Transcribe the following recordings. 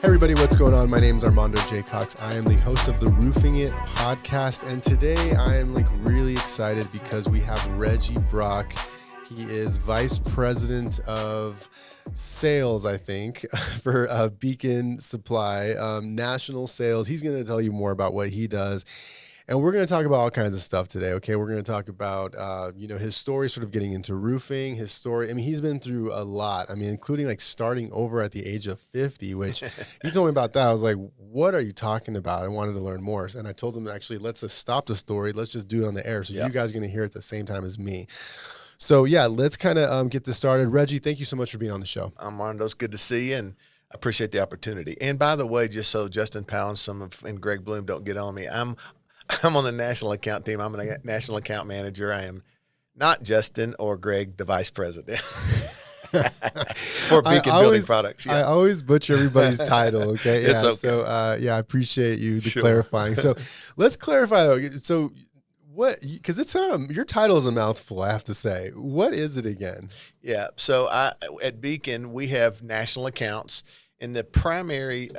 Hey everybody, what's going on? My name is Armando Jacox. I am the host of the Roofing It podcast, and today I am really excited because we have Reggie Brock. He is Vice President of Sales, I think, for Beacon Supply, national sales. He's going to tell you more about what he does. And we're going to talk about all kinds of stuff today, okay? We're going to talk about, his story, sort of getting into roofing, his story. I mean, he's been through a lot. I mean, including starting over at the age of 50, which he told me about that. I was like, what are you talking about? I wanted to learn more. And I told him, actually, let's just stop the story. Let's just do it on the air. So you guys are going to hear it at the same time as me. So, yeah, let's kind of get this started. Reggie, thank you so much for being on the show. Armando, it's good to see you, and I appreciate the opportunity. And by the way, just so Justin Powell and Greg Bloom don't get on me, I'm on the national account team. I'm a national account manager. I am not Justin or Greg, the vice president for Beacon Building Products. Yeah. I always butcher everybody's title. Okay. It's okay. So, I appreciate you clarifying. So let's clarify though. So because it's your title is a mouthful, I have to say. What is it again? Yeah. So at Beacon, we have national accounts, and the primary,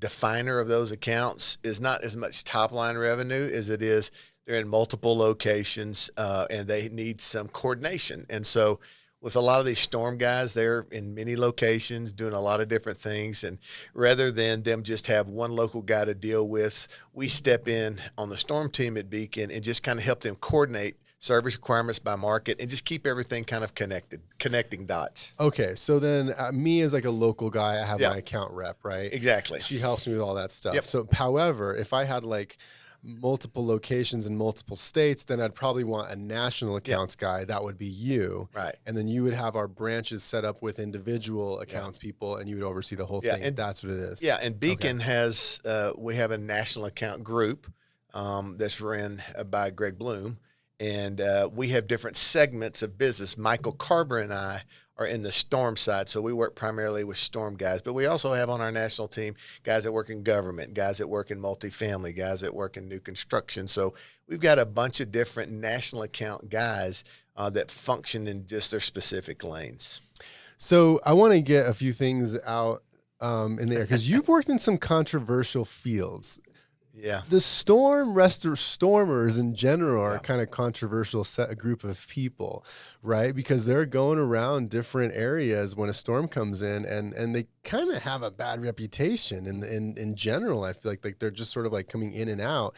definer of those accounts is not as much top line revenue as it is they're in multiple locations and they need some coordination. And so with a lot of these storm guys, they're in many locations doing a lot of different things. And rather than them just have one local guy to deal with, we step in on the storm team at Beacon and just kind of help them coordinate service requirements by market and just keep everything kind of connecting dots. Okay. So then me as a local guy, I have my account rep, right? Exactly. She helps me with all that stuff. Yep. So however, if I had multiple locations in multiple states, then I'd probably want a national accounts guy. That would be you. Right. And then you would have our branches set up with individual accounts people, and you would oversee the whole thing. And that's what it is. Yeah. And Beacon has, we have a national account group that's run by Greg Bloom. And we have different segments of business. Michael Carver and I are in the storm side, so we work primarily with storm guys. But we also have on our national team guys that work in government, guys that work in multifamily, guys that work in new construction. So we've got a bunch of different national account guys that function in just their specific lanes. So I want to get a few things out in the air, because you've worked in some controversial fields. Yeah. The stormers in general are kind of controversial group of people, right? Because they're going around different areas when a storm comes in, and they kind of have a bad reputation in general. I feel like they're just sort of coming in and out.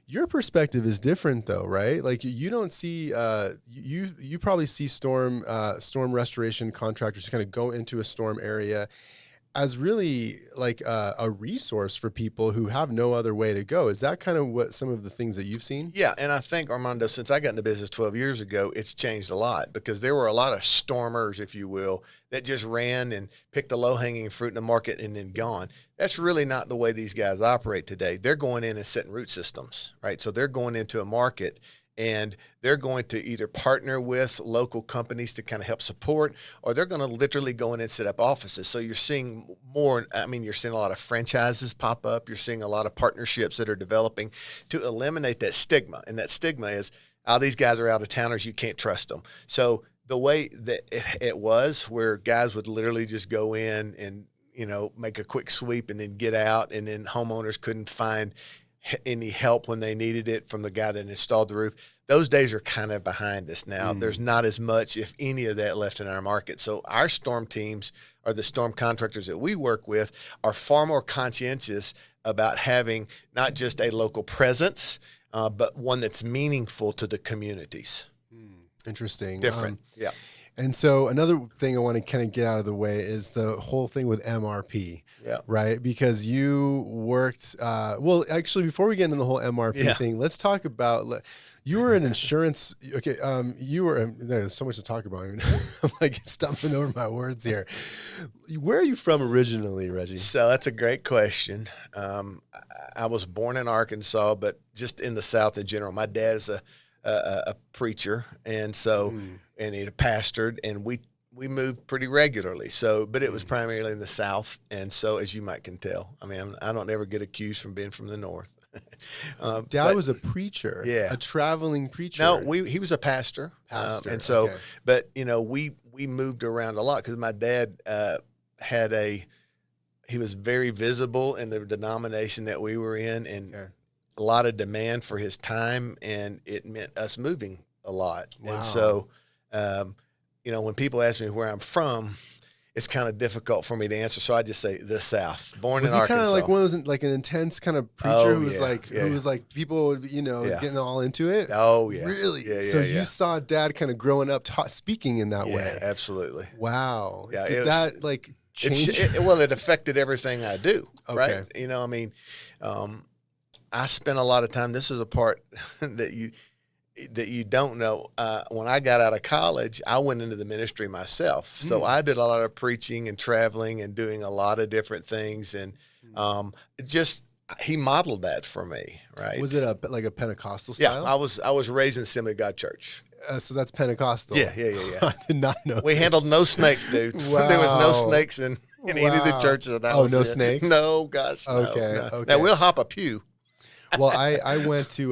Your perspective is different though, right? You don't see you probably see storm restoration contractors kind of go into a storm area as really a resource for people who have no other way to go. Is that kind of what some of the things that you've seen? Yeah, and I think, Armando, since I got into business 12 years ago, it's changed a lot, because there were a lot of stormers, if you will, that just ran and picked the low-hanging fruit in the market and then gone. That's really not the way these guys operate today. They're going in and setting root systems, right? So they're going into a market, and they're going to either partner with local companies to kind of help support, or they're going to literally go in and set up offices. So you're seeing you're seeing a lot of franchises pop up. You're seeing a lot of partnerships that are developing to eliminate that stigma. And that stigma is, these guys are out of towners, you can't trust them. So the way that it was, where guys would literally just go in and, make a quick sweep and then get out, and then homeowners couldn't find any help when they needed it from the guy that installed the roof. Those days are kind of behind us now. There's not as much, if any, of that left in our market. So our storm teams, or the storm contractors that we work with, are far more conscientious about having not just a local presence, but one that's meaningful to the communities. Interesting. Different. Yeah. And so another thing I want to kind of get out of the way is the whole thing with MRP, right? Because you worked, actually, before we get into the whole MRP thing, let's talk about, you were an insurance, there's so much to talk about. I'm stumbling over my words here. Where are you from originally, Reggie? So that's a great question. I was born in Arkansas, but just in the South in general. My dad is a preacher, and so and he pastored, and we moved pretty regularly. So, but it was primarily in the South, and so as you might can tell, I don't ever get accused from being from the North. Dad was a preacher, a traveling preacher. No, he was a pastor, and so, but we moved around a lot because my dad had a he was very visible in the denomination that we were in, and a lot of demand for his time, and it meant us moving a lot. Wow. And so, when people ask me where I'm from, it's kind of difficult for me to answer. So I just say the South. Born in Arkansas. Was he kind of like one of those, like an intense kind of preacher who was like people would, getting all into it? Oh yeah. Really? Yeah. So you saw Dad kind of growing up speaking in that way. Absolutely. Wow. Yeah. Did that like change? It affected everything I do. Okay. Right. I spent a lot of time. This is a part that you don't know. When I got out of college, I went into the ministry myself. So I did a lot of preaching and traveling and doing a lot of different things. And he modeled that for me, right? Was it like a Pentecostal style? Yeah, I was raised in Assembly of God Church. So that's Pentecostal. Yeah. I did not know. We handled no snakes, dude. Wow. There was no snakes in any of the churches that I was in. Snakes? No, gosh, no. Okay. Now we'll hop a pew. Well, I went to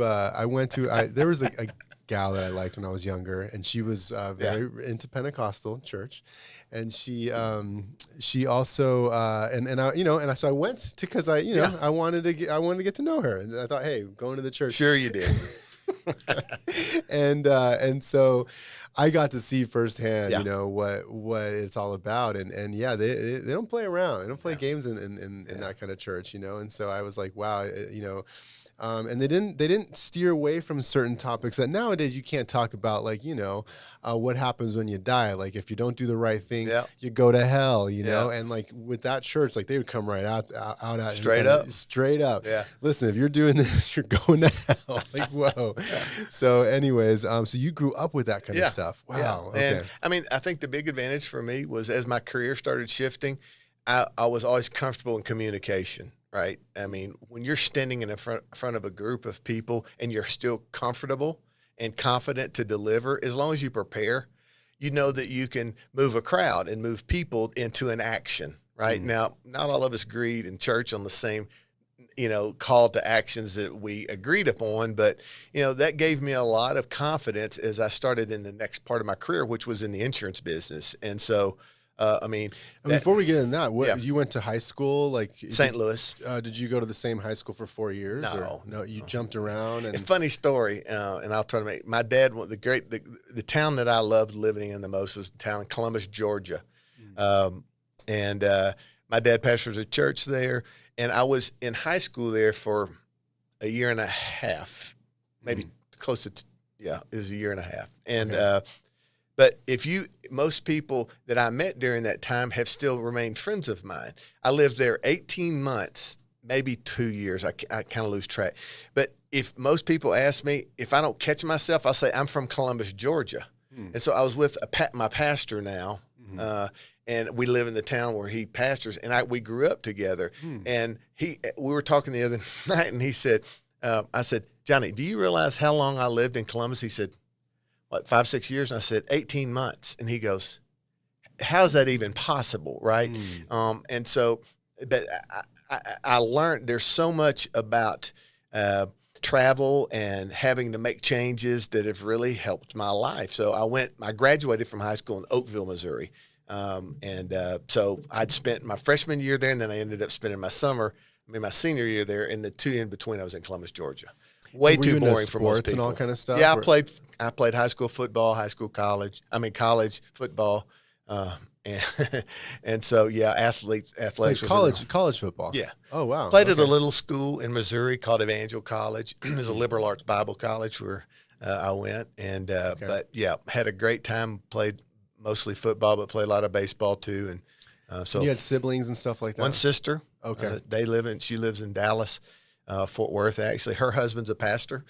there was a gal that I liked when I was younger, and she was very into Pentecostal church, and she also so I went because I wanted to get to know her, and I thought, hey, going to the church. Sure you did. and so I got to see firsthand, what it's all about, and they don't play around, they don't play games in that kind of church, and so I was like, wow, and they didn't steer away from certain topics that nowadays you can't talk about, like, what happens when you die. Like, if you don't do the right thing, you go to hell, and like with that church, like they would come right out at straight up. Yeah. Listen, if you're doing this, you're going to hell. Like, whoa. So anyways, so you grew up with that kind of stuff. Wow. Yeah. Okay. And I think the big advantage for me was, as my career started shifting, I was always comfortable in communication. Right. When you're standing in front of a group of people and you're still comfortable and confident to deliver, as long as you prepare, you know that you can move a crowd and move people into an action. Right. Now, not all of us agreed in church on the same, call to actions that we agreed upon. But, that gave me a lot of confidence as I started in the next part of my career, which was in the insurance business. And so, before we get in that, you went to high school, like St. Louis. Did you go to the same high school for 4 years? No, you jumped around. And a funny story, and I'll try to make. My dad, the town that I loved living in the most was the town of Columbus, Georgia, and my dad pastors a church there, and I was in high school there for a year and a half, maybe close to it was a year and a half, and. But most people that I met during that time have still remained friends of mine. I lived there 18 months, maybe 2 years. I kind of lose track. But if most people ask me, if I don't catch myself, I'll say I'm from Columbus, Georgia. And so I was with my pastor now, and we live in the town where he pastors, and we grew up together. And we were talking the other night, and he said, I said, Johnny, do you realize how long I lived in Columbus? He said, what, 5-6 years? And I said, 18 months. And he goes, how's that even possible, right? And so, but I learned there's so much about travel and having to make changes that have really helped my life. So I graduated from high school in Oakville, Missouri. So I'd spent my freshman year there, and then I ended up spending my senior year there, and the two in between I was in Columbus, Georgia. Way too boring for most people. And all kind of stuff. Yeah, I played high school football, college football, and so athletics. College football. Yeah. Oh wow. Played at a little school in Missouri called Evangel College. It was a liberal arts Bible college where I went, and but had a great time. Played mostly football, but played a lot of baseball too. And so you had siblings and stuff like that. One sister. Okay. She lives in Dallas. Fort Worth, actually. Her husband's a pastor,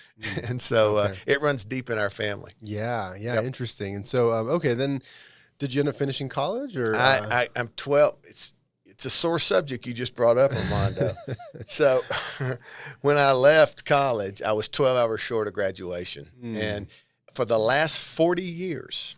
and so it runs deep in our family. Yeah, interesting. And so, then did you end up finishing college? Or I'm 12. It's a sore subject you just brought up, Armando. So when I left college, I was 12 hours short of graduation, and for the last 40 years,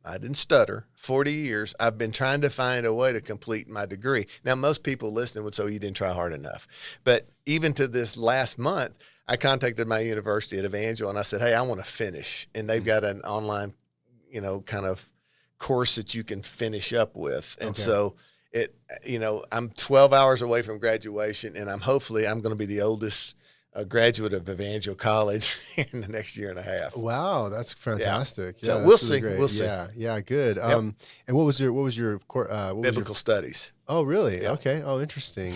I didn't stutter, 40 years, I've been trying to find a way to complete my degree. Now, most people listening would say, you didn't try hard enough. But even to this last month, I contacted my university at Evangel, and I said, hey, I want to finish. And they've got an online, kind of course that you can finish up with. And so I'm 12 hours away from graduation, and hopefully I'm going to be the oldest graduate of Evangel College in the next year and a half. Wow, that's fantastic. So Yeah, we'll that's really see. great. We'll see. Yeah, good. And what was your Biblical studies. Oh, really? Yeah. Okay. Oh, interesting.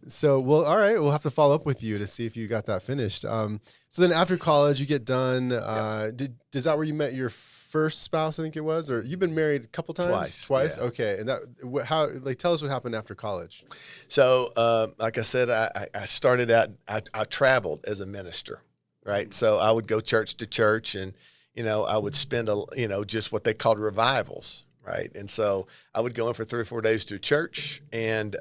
So, well, all right. We'll have to follow up with you to see if you got that finished. So then after college, you get done. Is that where you met your first spouse, I think it was? Or you've been married a couple times? Twice? Yeah. Okay. And tell us what happened after college. So, like I said, I started out, I traveled as a minister, right? So I would go church to church, and, I would spend, just what they called revivals. Right. And so I would go in for 3 or 4 days to church, and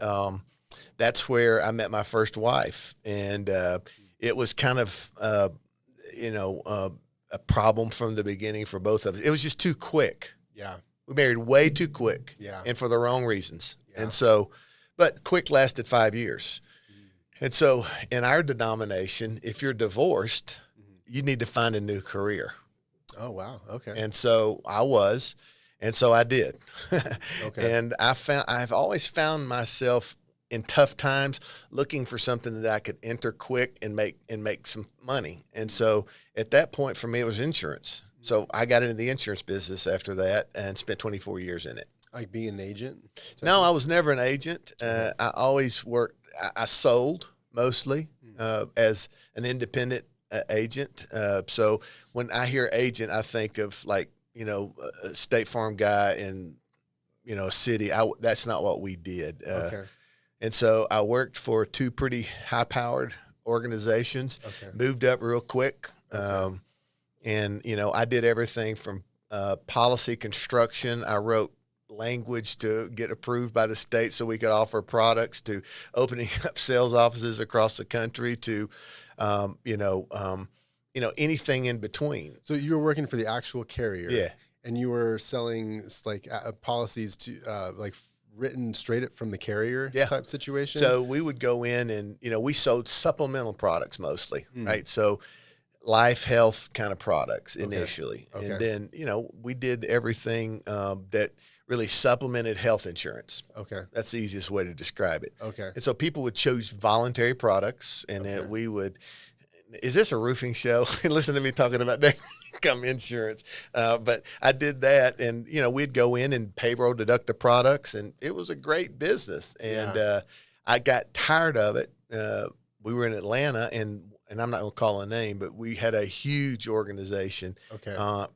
that's where I met my first wife. And it was kind of, a problem from the beginning for both of us. It was just too quick. Yeah. We married way too quick. Yeah. And for the wrong reasons. Yeah. And so, but quick lasted 5 years. And so in our denomination, if you're divorced, you need to find a new career. Oh, wow. Okay. And so I was. And so I did. Okay. And I've always found myself in tough times looking for something that I could enter quick and make some money. And so at that point for me, it was insurance. So I got into the insurance business after that and spent 24 years in it. Like being an agent? No, I was never an agent. I always worked, I sold mostly as an independent agent. So when I hear agent, I think of like, a State Farm guy in, a city. That's not what we did. Okay. And so I worked for 2 pretty high-powered organizations, moved up real quick. Okay. And, I did everything from policy construction. I wrote language to get approved by the state so we could offer products, to opening up sales offices across the country, to, anything in between. So you were working for the actual carrier. Yeah. And you were selling like policies to written straight from the carrier type situation. So we would go in and, we sold supplemental products mostly, right? So life, health kind of products initially. Okay. And then, we did everything that really supplemented health insurance. Okay. That's the easiest way to describe it. Okay. And so people would choose voluntary products, and then we would, is this a roofing show? Listen to me talking about that. Come insurance. But I did that, and, we'd go in and payroll deduct the products, and it was a great business. And I got tired of it. We were in Atlanta, and I'm not going to call a name, but we had a huge organization. Okay. I'll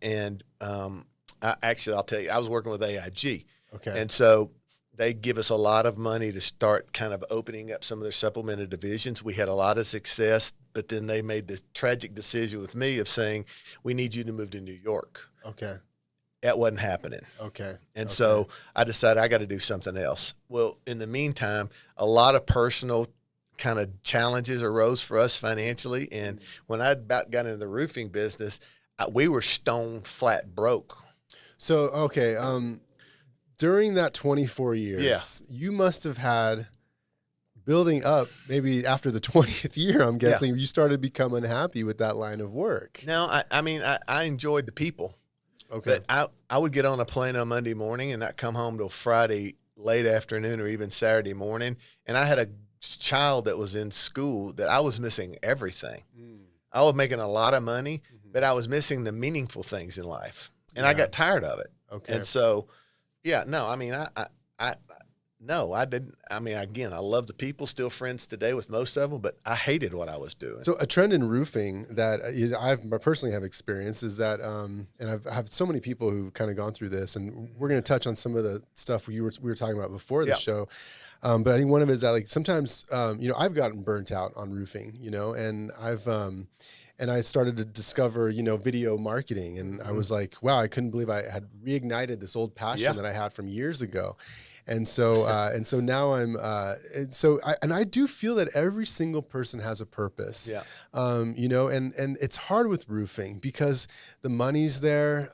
tell you, I was working with AIG. Okay. And so they give us a lot of money to start kind of opening up some of their supplemented divisions. We had a lot of success, but then they made the tragic decision with me of saying, we need you to move to New York. Okay. That wasn't happening. Okay. And so I decided I got to do something else. Well, in the meantime, a lot of personal kind of challenges arose for us financially. And when I about got into the roofing business, we were stone flat broke. So, during that 24 years, you must have had building up, maybe after the 20th year, I'm guessing, you started becoming unhappy with that line of work. No, I enjoyed the people. Okay. But I would get on a plane on Monday morning and not come home till Friday late afternoon or even Saturday morning. And I had a child that was in school that I was missing everything. I was making a lot of money, but I was missing the meaningful things in life. And I got tired of it. Okay. And so, I didn't. Again, I love the people, still friends today with most of them, but I hated what I was doing. So a trend in roofing that I personally have experienced is that, and I've had so many people who've kind of gone through this, and we're going to touch on some of the stuff we were talking about before the show. But I think one of it is that, like, sometimes, I've gotten burnt out on roofing, and and I started to discover, video marketing, and I was like, wow, I couldn't believe I had reignited this old passion that I had from years ago. And so, now I do feel that every single person has a purpose. Yeah. And it's hard with roofing because the money's there,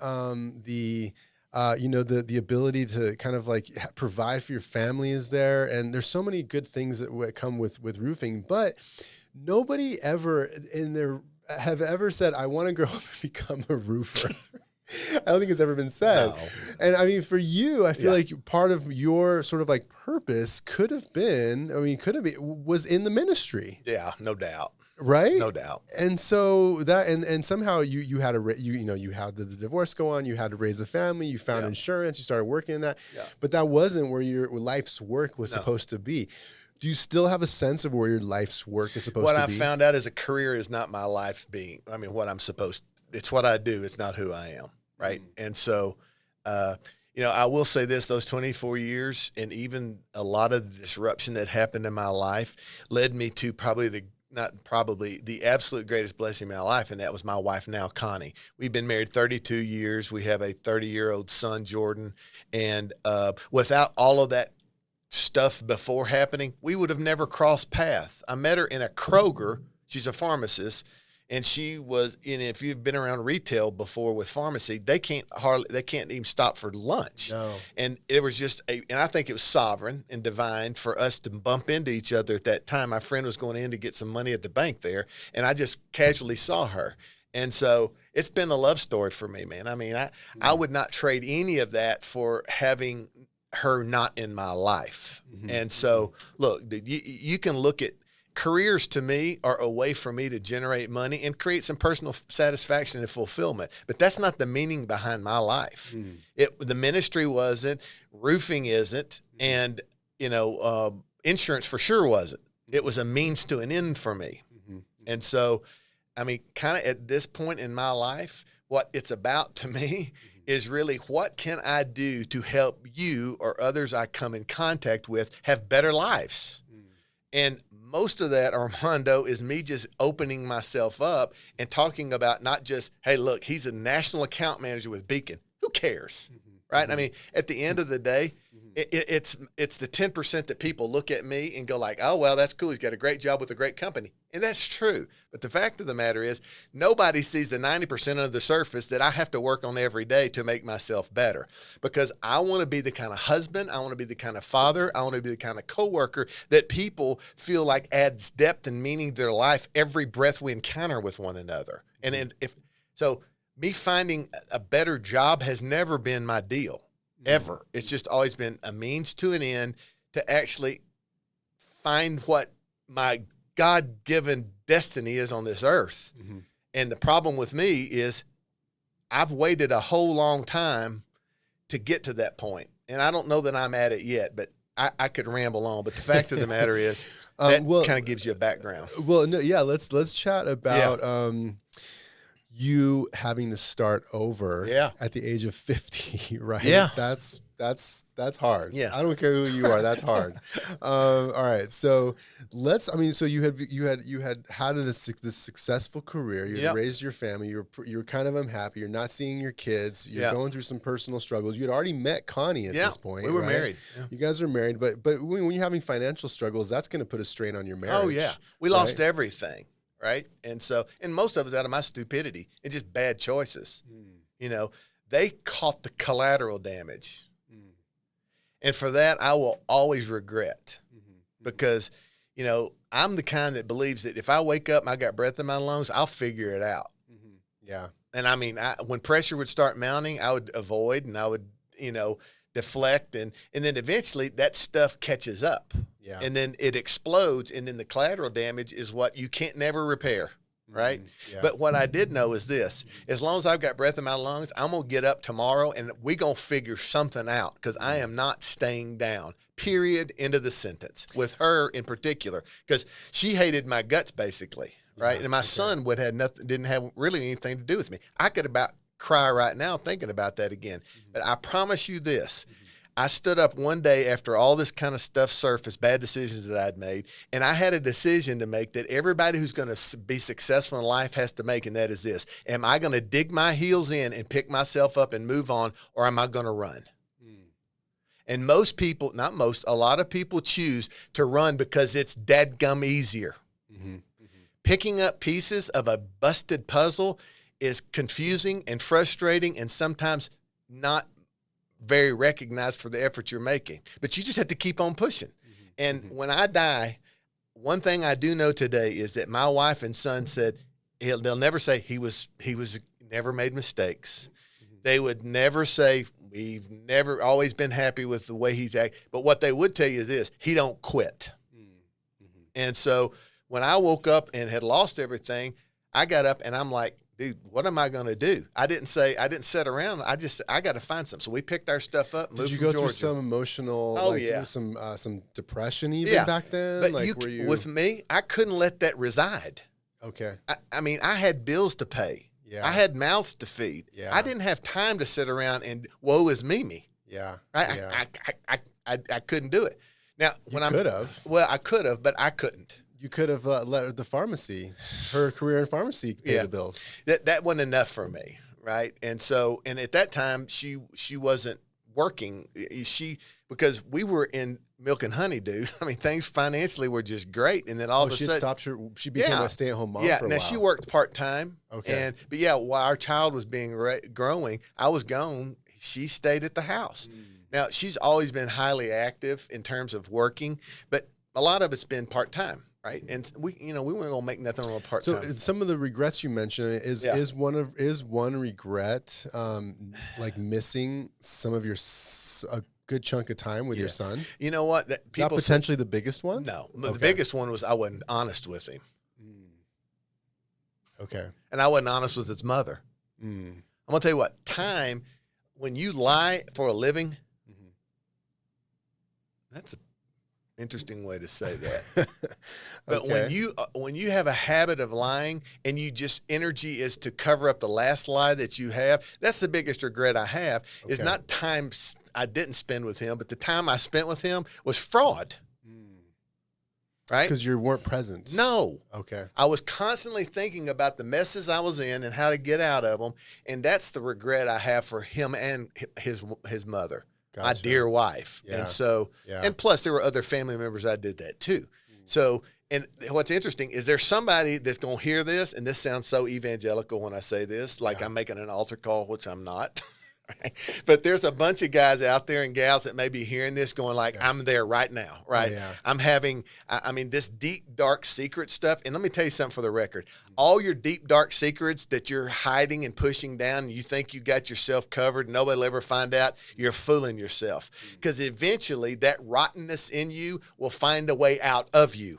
the ability to kind of like provide for your family is there, and there's so many good things that come with roofing, but nobody ever have ever said, I want to grow up and become a roofer. I don't think it's ever been said. And I mean, for you, I feel Yeah. like part of your sort of like purpose was in the ministry, Yeah, no doubt. right? No doubt. And so that, and somehow you had you had the divorce go on, you had to raise a family, you found Yeah. insurance, you started working in that, Yeah. but that wasn't where your life's work was No. supposed to be. Do you still have a sense of where your life's work is supposed What to I be? found out is a career is not my life's being. I mean, what I'm supposed, it's what I do. It's not who I am. Right. And so, I will say this, those 24 years and even a lot of the disruption that happened in my life led me to the absolute greatest blessing in my life. And that was my wife now, Connie. We've been married 32 years. We have a 30-year-old son, Jordan. And without all of that stuff before happening, we would have never crossed paths. I met her in a Kroger. She's a pharmacist. And she was, if you've been around retail before with pharmacy, they can't even stop for lunch. No. And it was and I think it was sovereign and divine for us to bump into each other at that time. My friend was going in to get some money at the bank there, and I just casually saw her. And so it's been a love story for me, man. I mean, I would not trade any of that for having her not in my life. Mm-hmm. And so, look, you can look at careers. To me, are a way for me to generate money and create some personal satisfaction and fulfillment. But that's not the meaning behind my life. The ministry wasn't, roofing isn't, and insurance for sure wasn't. It was a means to an end for me. And so, I mean, kind of at this point in my life, what it's about to me is really, what can I do to help you or others I come in contact with have better lives? And most of that, Armando, is me just opening myself up and talking about not just, hey, look, he's a national account manager with Beacon. Who cares? Right? I mean, at the end of the day, it's the 10% that people look at me and go like, oh, well, that's cool. He's got a great job with a great company. And that's true. But the fact of the matter is, nobody sees the 90% under the surface that I have to work on every day to make myself better. Because I want to be the kind of husband, I want to be the kind of father, I want to be the kind of coworker that people feel like adds depth and meaning to their life every breath we encounter with one another. And me finding a better job has never been my deal. Ever. It's just always been a means to an end to actually find what my God-given destiny is on this earth. And the problem with me is I've waited a whole long time to get to that point. And I don't know that I'm at it yet, but I could ramble on. But the fact of the matter is that kind of gives you a background. Well, no, yeah, let's chat about you having to start over at the age of 50, right? Yeah. That's hard. Yeah. I don't care who you are. That's hard. All right. So so you had this successful career. You had raised your family. You're kind of unhappy. You're not seeing your kids. You're going through some personal struggles. You had already met Connie at this point. We were right? married. Yeah. You guys are married, but when you're having financial struggles, that's going to put a strain on your marriage. Oh yeah. We lost everything. Right. And most of it's out of my stupidity and just bad choices. They caught the collateral damage. And for that, I will always regret because, I'm the kind that believes that if I wake up and I got breath in my lungs, I'll figure it out. Yeah. And I mean, when pressure would start mounting, I would avoid and I would, deflect. And then eventually that stuff catches up. Yeah. And then it explodes. And then the collateral damage is what you can't never repair. Right. Yeah. But what I did know is this: as long as I've got breath in my lungs, I'm going to get up tomorrow and we're going to figure something out because I am not staying down, period, end of the sentence, with her in particular, because she hated my guts basically. Right. And my son didn't have really anything to do with me. I could about cry right now thinking about that again. But I promise you this. I stood up one day after all this kind of stuff surfaced, bad decisions that I'd made, and I had a decision to make that everybody who's going to be successful in life has to make, and that is this: am I going to dig my heels in and pick myself up and move on, or am I going to run? And most people, not most, a lot of people choose to run because it's dadgum easier. Picking up pieces of a busted puzzle is confusing and frustrating and sometimes not very recognized for the effort you're making, but you just have to keep on pushing. And when I die, one thing I do know today is that my wife and son said they'll never say he was never made mistakes. They would never say We've never always been happy with the way he's acting. But what they would tell you is this: he don't quit. Mm-hmm. And so when I woke up and had lost everything, I got up and I'm like, dude, what am I going to do? I didn't sit around. I got to find something. So we picked our stuff up. Did you go through some emotional? Oh, yeah. Some depression even back then. But like, with me, I couldn't let that reside. Okay. I mean, I had bills to pay. Yeah. I had mouths to feed. Yeah. I didn't have time to sit around and woe is me. Yeah. I couldn't do it. Now, I could have. Well, I could have, but I couldn't. You could have let the pharmacy, her career in pharmacy, pay the bills. That wasn't enough for me, right? And so, and at that time, she wasn't working. Because we were in milk and honey, dude. I mean, things financially were just great, and then all of a sudden, she became a stay-at-home mom. Yeah, for a now while. she worked part-time. Okay, but yeah, while our child was being growing, I was gone. She stayed at the house. Now she's always been highly active in terms of working, but a lot of it's been part-time. Right, and we weren't gonna make nothing on a part time. So some of the regrets you mentioned is one regret like missing some of a good chunk of time with your son. You know what? Is that potentially the biggest one? No, the biggest one was I wasn't honest with him. Okay, and I wasn't honest with his mother. I'm gonna tell you what. Time when you lie for a living, that's a interesting way to say that. But when you have a habit of lying and energy is to cover up the last lie that you have, that's the biggest regret I have. Is not time I didn't spend with him, but the time I spent with him was fraud. Right? Because you weren't present. No. Okay. I was constantly thinking about the messes I was in and how to get out of them, and that's the regret I have for him and his mother. Gotcha. My dear wife. Yeah. And so, and plus there were other family members I did that too. So, and what's interesting is there's somebody that's going to hear this, and this sounds so evangelical when I say this, like I'm making an altar call, which I'm not. Right? But there's a bunch of guys out there and gals that may be hearing this going like, I'm there right now, right? Oh, yeah. I'm having, this deep, dark secret stuff. And let me tell you something for the record. All your deep, dark secrets that you're hiding and pushing down, and you think you got yourself covered, nobody will ever find out, you're fooling yourself. Because eventually that rottenness in you will find a way out of you.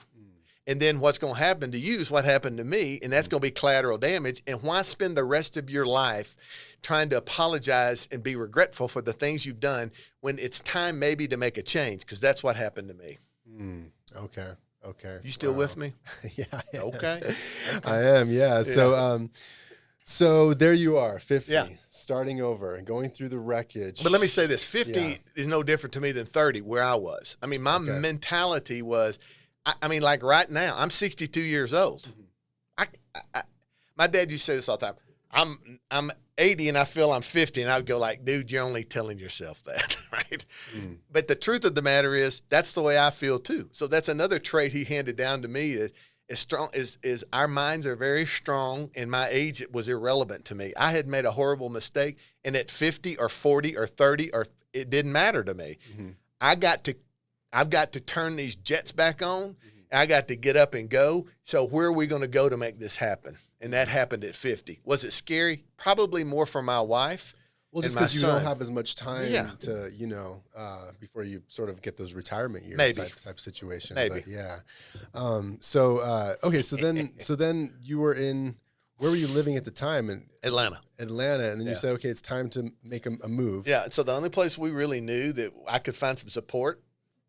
And then what's going to happen to you is what happened to me, and that's going to be collateral damage. And why spend the rest of your life trying to apologize and be regretful for the things you've done when it's time maybe to make a change? Because that's what happened to me. Okay. You still with me? Yeah. Okay. I am. Yeah. So there you are, 50, starting over and going through the wreckage. But let me say this: 50 is no different to me than 30, where I was. I mean, my mentality was. Like right now, I'm 62 years old. My dad used to say this all the time. I'm 80 and I feel I'm 50, and I would go like, dude, you're only telling yourself that, right? But the truth of the matter is, that's the way I feel too. So that's another trait he handed down to me is our minds are very strong, and my age was irrelevant to me. I had made a horrible mistake, and at 50 or 40 or 30, it didn't matter to me. I've got to turn these jets back on. I got to get up and go. So where are we going to go to make this happen? And that happened at 50. Was it scary? Probably more for my wife. Well, just because you don't have as much time to, before you sort of get those retirement years type situation. Maybe. But yeah. So then you were where were you living at the time? In Atlanta. And then you said, okay, it's time to make a move. Yeah. So the only place we really knew that I could find some support,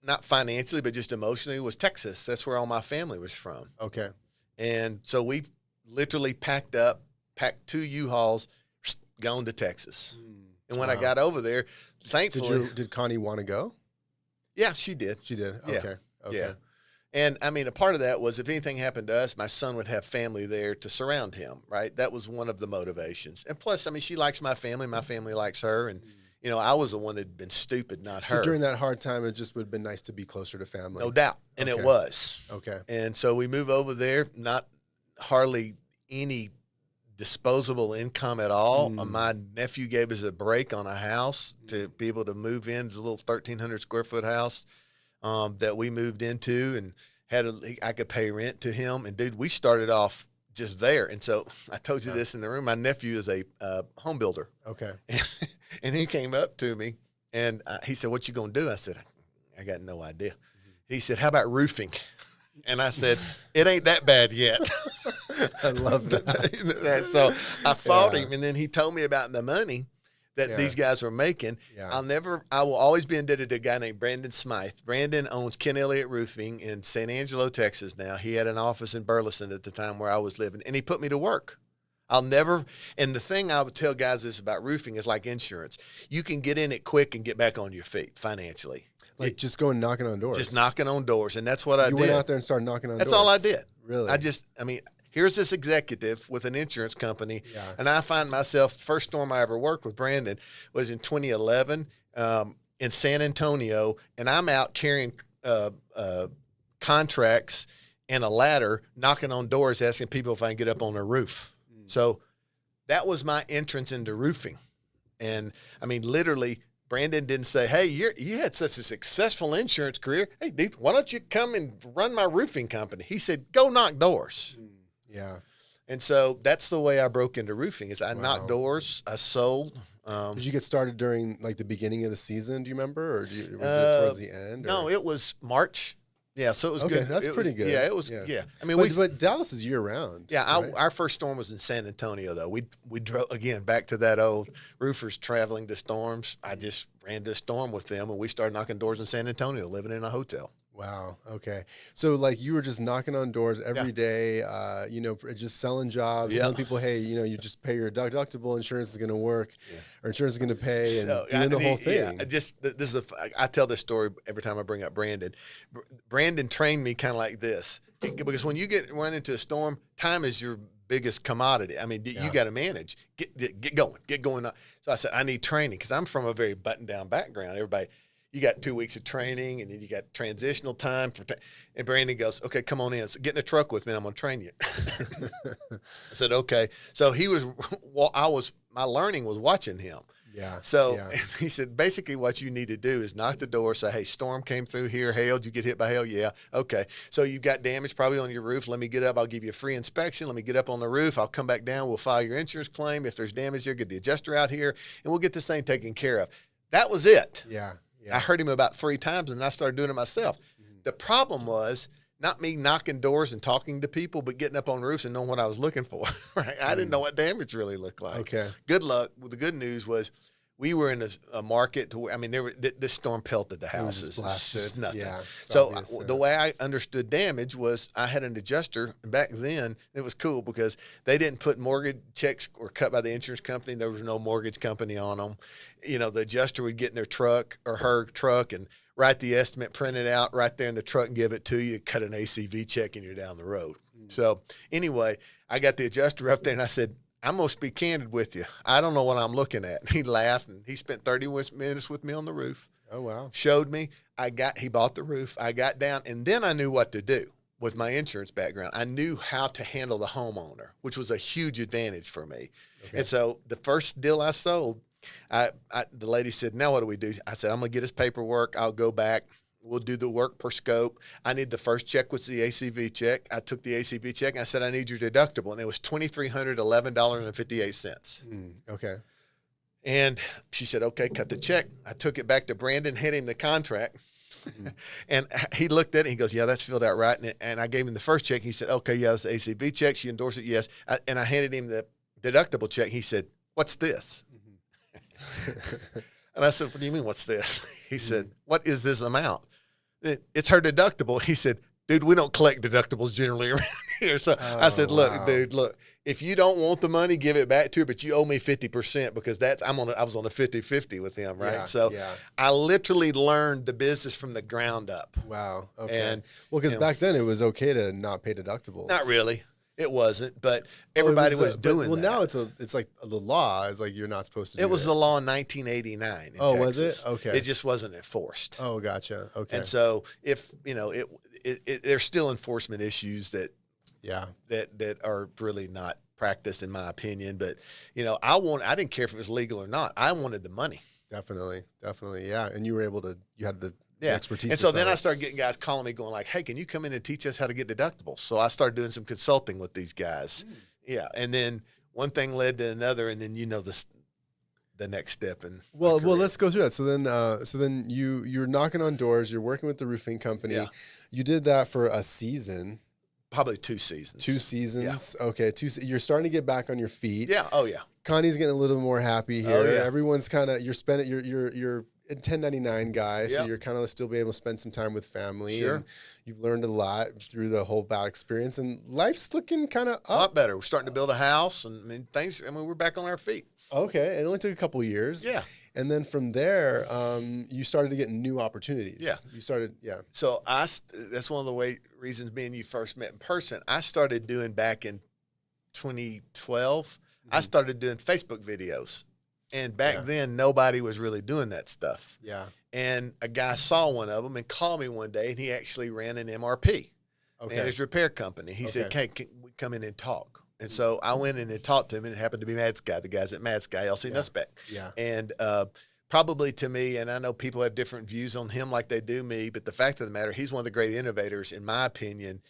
not financially, but just emotionally, was Texas. That's where all my family was from. Okay. And so we literally packed 2 U-Hauls, gone to Texas. And when I got over there, thankfully. Did Connie want to go? Yeah, she did. She did. Yeah. Okay. Yeah. And a part of that was if anything happened to us, my son would have family there to surround him, right? That was one of the motivations. And plus, she likes my family likes her. And, I was the one that had been stupid, not her. So during that hard time, it just would have been nice to be closer to family. No doubt. And it was. Okay. And so we move over there, not hardly any disposable income at all. My nephew gave us a break on a house to be able to move into a little 1,300 square foot house that we moved into, and I could pay rent to him. And dude, we started off just there. And so I told you this in the room. My nephew is a home builder. Okay. And he came up to me and he said, "What you going to do?" I said, "I got no idea." He said, "How about roofing?" And I said, "It ain't that bad yet." I love that. So I fought him, and then he told me about the money that these guys were making. Yeah. I will always be indebted to a guy named Brandon Smythe. Brandon owns Ken Elliott Roofing in San Angelo, Texas now. He had an office in Burleson at the time where I was living, and he put me to work. And the thing I would tell guys is about roofing is like insurance. You can get in it quick and get back on your feet financially. Like just going knocking on doors. Just knocking on doors, and that's what I did. You went out there and started knocking on doors. That's all I did. Really? Here's this executive with an insurance company, Yeah. and I find myself, first storm I ever worked with Brandon was in 2011 in San Antonio, and I'm out carrying contracts and a ladder, knocking on doors, asking people if I can get up on their roof. So that was my entrance into roofing. And, I mean, literally, Brandon didn't say, "Hey, you had such a successful insurance career. Hey, dude, why don't you come and run my roofing company?" He said, "Go knock doors." Yeah. And so that's the way I broke into roofing is I knocked doors, I sold. Did you get started during like the beginning of the season? Do you remember? Or was it towards the end? No, it was March. Yeah, so it was Okay, good. that's pretty good. Yeah, it was. Yeah. Yeah, I mean, but Dallas is year round. Yeah, right? our first storm was in San Antonio, though. We drove, again, back to that old roofers traveling to storms. I just ran this storm with them, and we started knocking doors in San Antonio, living in a hotel. Wow. Okay. So like you were just knocking on doors every day, just selling jobs, telling people, hey, you just pay your deductible, insurance is going to work, or insurance is going to pay, and doing the whole thing. Yeah, I tell this story every time I bring up Brandon. Brandon trained me kind of like this, because when you run into a storm, time is your biggest commodity. I mean, you got to manage. Get going. So I said, I need training because I'm from a very buttoned down background. Everybody. You got 2 weeks of training, and then you got transitional time. And Brandon goes, "Okay, come on in. So get in the truck with me. I'm going to train you." I said, "Okay." So my learning was watching him. Yeah. So he said, basically what you need to do is knock the door, say, "Hey, storm came through here. Hail, did you get hit by hail?" "Yeah." "Okay. So you got damage probably on your roof. Let me get up. I'll give you a free inspection. Let me get up on the roof. I'll come back down. We'll file your insurance claim. If there's damage there, get the adjuster out here, and we'll get this thing taken care of." That was it. Yeah. I heard him about 3 times, and I started doing it myself. The problem was not me knocking doors and talking to people, but getting up on roofs and knowing what I was looking for. Right? I didn't know what damage really looked like. Okay. Good luck. Well, the good news was we were in a market to where, I mean, this storm pelted the houses. It was blasted. Nothing. Yeah, so the way I understood damage was I had an adjuster. And back then, it was cool because they didn't put mortgage checks or cut by the insurance company. There was no mortgage company on them. The adjuster would get in their truck or her truck and write the estimate, print it out right there in the truck and give it to you, cut an ACV check, and you're down the road. So anyway, I got the adjuster up there and I said, "I'm going to be candid with you. I don't know what I'm looking at." And he laughed, and he spent 30 minutes with me on the roof. Oh, wow. Showed me. He bought the roof. I got down, and then I knew what to do with my insurance background. I knew how to handle the homeowner, which was a huge advantage for me. Okay. And so the first deal I sold, the lady said, "Now what do we do?" I said, "I'm going to get his paperwork. I'll go back. We'll do the work per scope. I need the first check was the ACV check." I took the ACV check and I said, "I need your deductible." And it was $2,311.58. Okay. And she said, "Okay, cut the check." I took it back to Brandon, had him the contract. And he looked at it and he goes, "Yeah, that's filled out right." And I gave him the first check. He said, "Okay, yeah, that's the ACV check." She endorsed it, yes. And I handed him the deductible check. He said, "What's this?" And I said, "What do you mean, what's this?" He said, "What is this amount?" "It's her deductible." He said, "Dude, we don't collect deductibles generally around here." So I said, "Look, dude, look, if you don't want the money, give it back to her, but you owe me 50% because I was on a 50-50 with him, right?" I literally learned the business from the ground up. Wow. Okay. Because back then it was okay to not pay deductibles. Not really. It wasn't, but everybody was doing that. Well, now it's like the law is like you're not supposed to do it. Was the law in 1989 in Texas. Was it? Okay. It just wasn't enforced. Oh, gotcha. Okay. And so if, there's still enforcement issues that are really not practiced in my opinion, but I didn't care if it was legal or not. I wanted the money. Definitely. Yeah. And you had the expertise. And so then I started getting guys calling me going like, "Hey, can you come in and teach us how to get deductibles?" So I started doing some consulting with these guys. Yeah. And then one thing led to another. And then, the next step in Well, my career. let's go through that. So then you're knocking on doors. You're working with the roofing company. Yeah. You did that for a season. Probably 2 seasons. 2 seasons. Yeah. Okay. You're starting to get back on your feet. Yeah. Oh yeah. Connie's getting a little more happy here. Oh, yeah. Everyone's kind of, you're a 1099 guy, so Yep. you're kind of still be able to spend some time with family. Sure. And you've learned a lot through the whole bad experience, and life's looking kind of A lot up. better. We're starting to build a house, and we're back on our feet. Okay. It only took a couple of years. Yeah. And then from there, you started to get new opportunities. Yeah. You started, yeah. So that's one of the reasons me and you first met in person. I started doing back in 2012. I started doing Facebook videos, and back then nobody was really doing that stuff. Yeah. And a guy saw one of them and called me one day, and he actually ran an MRP, and his repair company. He said, "Hey, can we come in and talk?" And so I went in and talked to him, and it happened to be Mad Sky, the guys at Mad Sky, LC Nussback. Yeah. And probably to me, and I know people have different views on him like they do me, but the fact of the matter, he's one of the great innovators, in my opinion,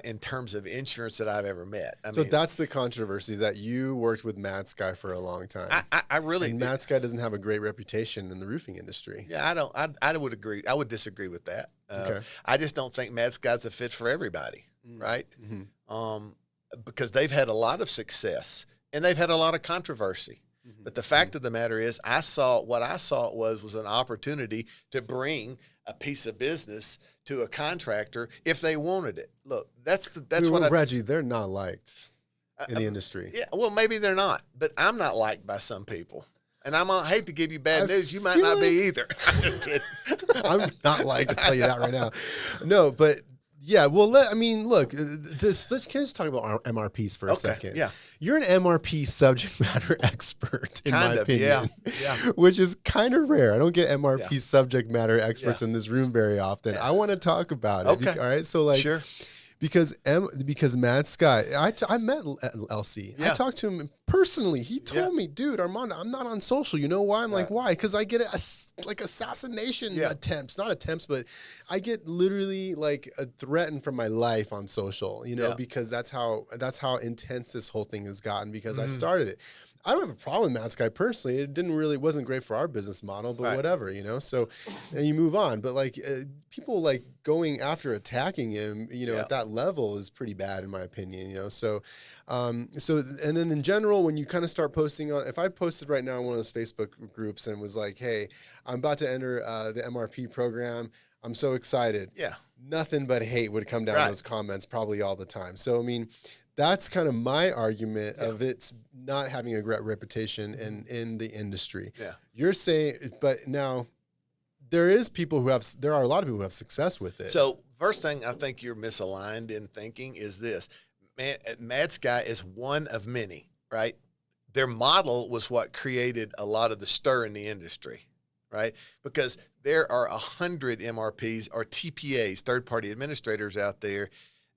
in terms of insurance that I've ever met. I mean, that's the controversy, that you worked with Mad Sky for a long time. I really and Mad Sky doesn't have a great reputation in the roofing industry. Yeah, I would agree. I would disagree with that. Okay. I just don't think Mad Sky's a fit for everybody, right? Mm-hmm. Because they've had a lot of success and they've had a lot of controversy. Mm-hmm. But the fact of the matter is, I saw it was an opportunity to bring a piece of business to a contractor if they wanted it. Look, that's what Reggie, they're not liked in the industry. Yeah, well, maybe they're not, but I'm not liked by some people. And I hate to give you bad news. You might not be either. I'm just kidding. I'm not liked, to tell you that right now. No, but yeah, well, look, can I just talk about MRPs for a second? Yeah. You're an MRP subject matter expert, in my opinion. Yeah. Which is kind of rare. I don't get MRP subject matter experts in this room very often. I want to talk about it. Okay. All right. So sure. Because Mad Sky, I met LC. Yeah. I talked to him personally. He told me, dude, Armando, I'm not on social. You know why? I'm like, why? Because I get assassination attempts, not attempts, but I get literally threatened from my life on social. Because that's how intense this whole thing has gotten. Because I started it. I don't have a problem with Mad Sky personally. It wasn't great for our business model, but whatever, So, and you move on. But people going after attacking him, at that level is pretty bad in my opinion, So, and then in general, when you kind of start posting if I posted right now in one of those Facebook groups and was like, hey, I'm about to enter the MRP program, I'm so excited. Yeah. Nothing but hate would come down in those comments probably all the time. So, that's kind of my argument of it's not having a great reputation in the industry. Yeah. You're saying, but now there are a lot of people who have success with it. So first thing I think you're misaligned in thinking is this. Mad Sky is one of many, right? Their model was what created a lot of the stir in the industry, right? Because there are 100 MRPs or TPAs, third-party administrators out there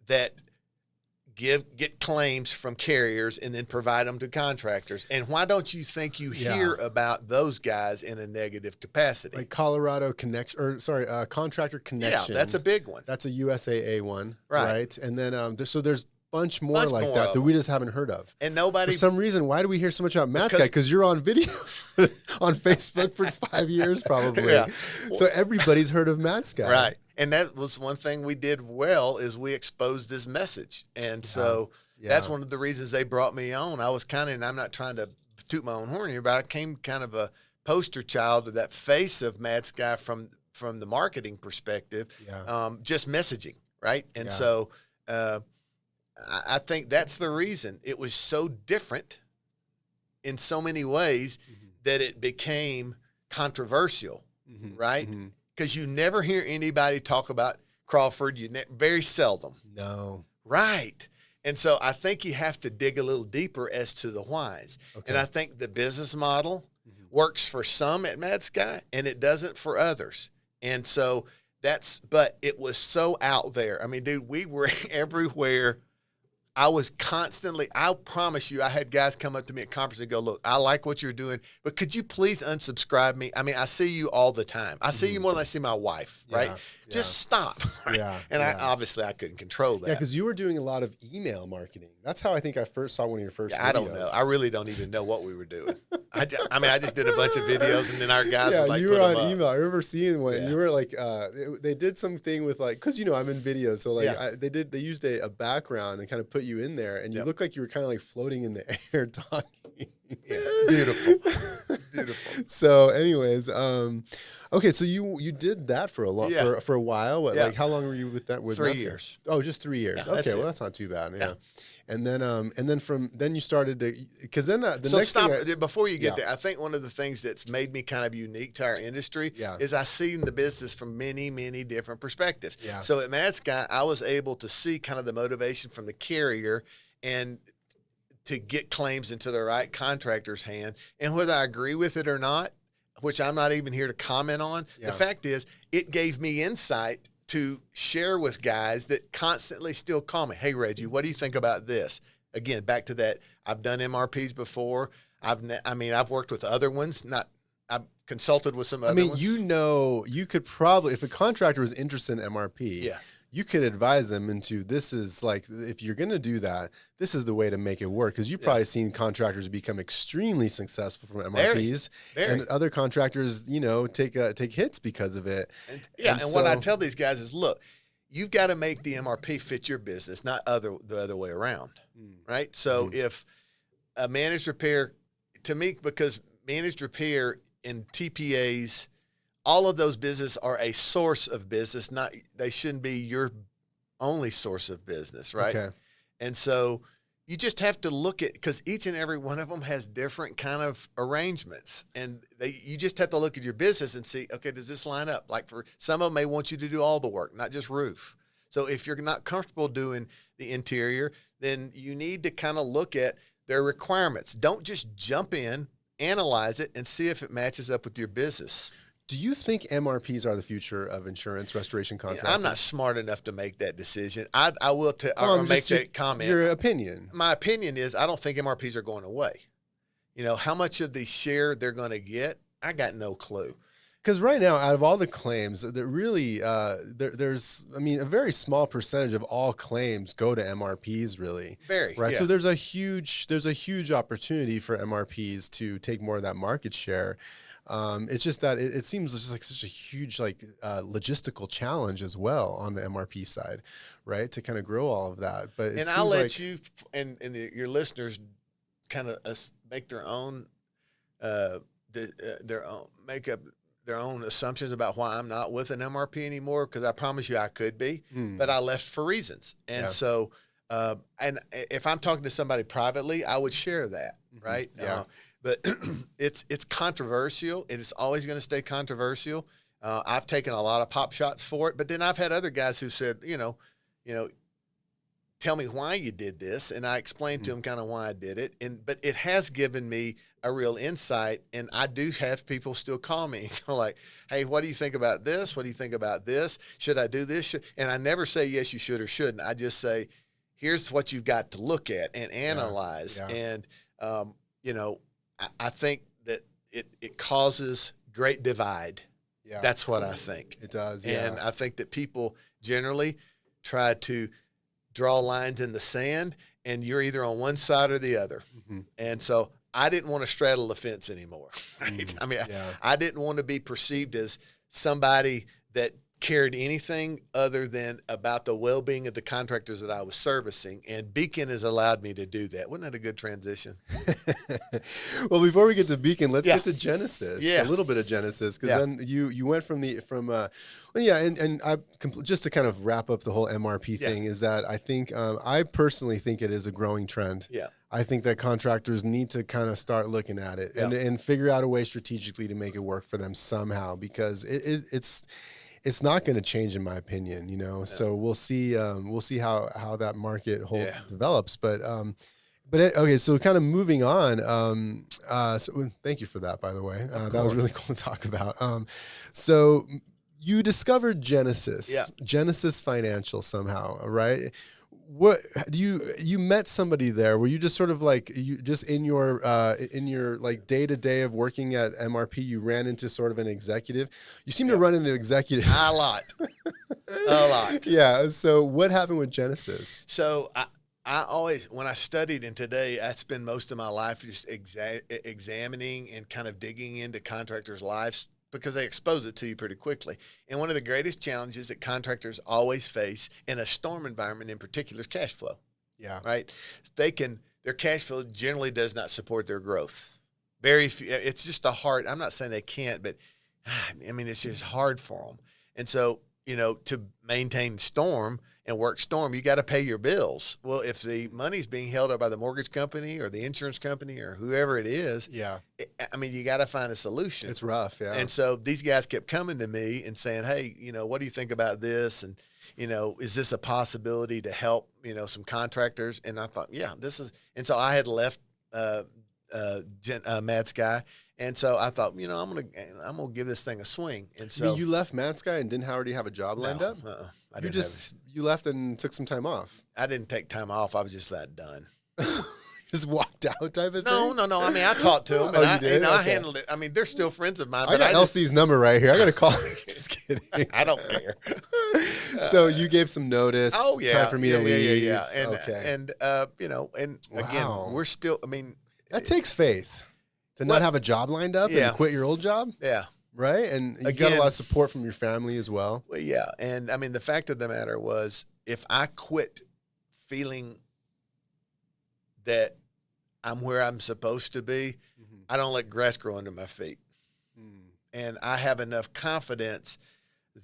that get claims from carriers and then provide them to contractors. And why don't you think you hear about those guys in a negative capacity? Like Colorado Connection, Contractor Connection. Yeah, that's a big one. That's a USAA one, right? And then there's a bunch more that we just haven't heard of. And nobody, for some reason, why do we hear so much about Mad Sky? Because you're on video on Facebook for 5 years probably. Yeah. So everybody's heard of Mad Sky. Right. And that was one thing we did well, is we exposed this message. And so that's one of the reasons they brought me on. I was and I'm not trying to toot my own horn here, but I came kind of a poster child of that face of Mad Sky from the marketing perspective, just messaging, right? And so I think that's the reason it was so different in so many ways that it became controversial, right? Because you never hear anybody talk about Crawford. Very seldom. No. Right. And so I think you have to dig a little deeper as to the whys. Okay. And I think the business model works for some at Mad Sky and it doesn't for others. And so but it was so out there. I mean, dude, we were everywhere. I was constantly, I promise you, I had guys come up to me at conferences and go, look, I like what you're doing, but could you please unsubscribe me? I mean, I see you all the time. I see you more than I see my wife, right? Just stop. Yeah. And obviously I couldn't control that. Yeah, because you were doing a lot of email marketing. That's how I think I first saw one of your first videos. I don't know. I really don't even know what we were doing. I just did a bunch of videos, and then our guys would you put were them on up. email. I remember seeing one. Yeah. You were like, they did something with like, because I'm in video, so like they used a background and kind of put you in there, and you looked like you were kind of like floating in the air talking. Yeah, beautiful. So, anyways, okay, so you did that for for a while. Like how long were you with that? 3 years. Oh, just 3 years. Yeah, okay, well that's not too bad. Yeah. And then you started to, because then before you get there, I think one of the things that's made me kind of unique to our industry is I see the business from many, many different perspectives. Yeah. So at Mad Sky, I was able to see kind of the motivation from the carrier and to get claims into the right contractor's hand. And whether I agree with it or not, which I'm not even here to comment on, the fact is it gave me insight to share with guys that constantly still call me. Hey, Reggie, what do you think about this? Again, back to that. I've done MRPs before. I've worked with other ones. I've consulted with some other ones. You could probably, if a contractor was interested in MRP, you could advise them into, this is like, if you're going to do that, this is the way to make it work. Because you've probably seen contractors become extremely successful from MRPs, and other contractors, take hits because of it. And what I tell these guys is, look, you've got to make the MRP fit your business, not the other way around, right? So if a managed repair, to me, because managed repair and TPAs, all of those businesses are a source of business. They shouldn't be your only source of business, right? Okay. And so you just have to look at, because each and every one of them has different kind of arrangements, and you just have to look at your business and see, okay, does this line up? Like for some of them, they want you to do all the work, not just roof. So if you're not comfortable doing the interior, then you need to kind of look at their requirements. Don't just jump in, analyze it, and see if it matches up with your business. Do you think MRPs are the future of insurance restoration contracting? I'm not smart enough to make that decision. I will make that comment. Your opinion. My opinion is I don't think MRPs are going away. How much of the share they're going to get, I got no clue. Because right now, out of all the claims, that really there's a very small percentage of all claims go to MRPs, really. Very right. Yeah. So there's a huge opportunity for MRPs to take more of that market share. It's just that it seems just like such a huge logistical challenge as well on the MRP side, right? To kind of grow all of that. But I'll let you and your listeners kind of make their own make up their own assumptions about why I'm not with an MRP anymore. Because I promise you I could be, but I left for reasons. And so, and if I'm talking to somebody privately, I would share that, right? Yeah. But it's controversial. It is always going to stay controversial. I've taken a lot of pop shots for it, but then I've had other guys who said, tell me why you did this, and I explained to them kind of why I did it. But it has given me a real insight, and I do have people still call me like, "Hey, what do you think about this? What do you think about this? Should I do this?" And I never say yes, you should or shouldn't. I just say, "Here's what you've got to look at and analyze." Yeah. And I think that it causes great divide. Yeah. That's what I think. It does. And I think that people generally try to draw lines in the sand, and you're either on one side or the other. And so I didn't want to straddle the fence anymore. Right? I didn't want to be perceived as somebody that cared anything other than about the well-being of the contractors that I was servicing, and Beacon has allowed me to do that. Wasn't that a good transition? Well, before we get to Beacon, let's get to Genesis. Yeah. A little bit of Genesis, because then you went from just to kind of wrap up the whole MRP thing is that I think I personally think it is a growing trend. Yeah. I think that contractors need to kind of start looking at it and figure out a way strategically to make it work for them somehow, because it's not going to change, in my opinion, So we'll see how that market develops. Okay, so kind of moving on. So thank you for that, by the way. That was really cool to talk about. So you discovered Genesis, Genesis Financial somehow, right? What do you met somebody there? Were you just sort of like in your like day to day of working at MRP, you ran into sort of an executive? You seem to run into executives a lot. A lot. Yeah. So what happened with Genesis? So I always, when I studied, and today I spend most of my life just examining and kind of digging into contractors' lives because they expose it to you pretty quickly. And one of the greatest challenges that contractors always face in a storm environment in particular is cash flow. Yeah. Right? Their cash flow generally does not support their growth. Very few, it's just I'm not saying they can't, but I mean, it's just hard for them. And so, to maintain storm and work storm, you got to pay your bills. Well, if the money's being held up by the mortgage company or the insurance company or whoever it is, you got to find a solution. It's rough, yeah. And so these guys kept coming to me and saying, hey, what do you think about this? And, is this a possibility to help, some contractors? And I thought, yeah, this is. And so I had left Mad Sky. And so I thought, I'm gonna give this thing a swing. And so you left Mad Sky and didn't already have a job lined up? You left and took some time off. I didn't take time off. I was just that done. Just walked out type of thing? No. I mean, I talked to them, and I handled it. I mean, they're still friends of mine. But I got LC's number right here. I got to call him. Just kidding. I don't care. So you gave some notice. Oh, yeah. Time for me to leave. Yeah. And again, we're still, I mean. That takes faith to not have a job lined up and quit your old job. Yeah. Right? And you got a lot of support from your family as well. Well, yeah. And I mean, the fact of the matter was, if I quit feeling that I'm where I'm supposed to be, I don't let grass grow under my feet. And I have enough confidence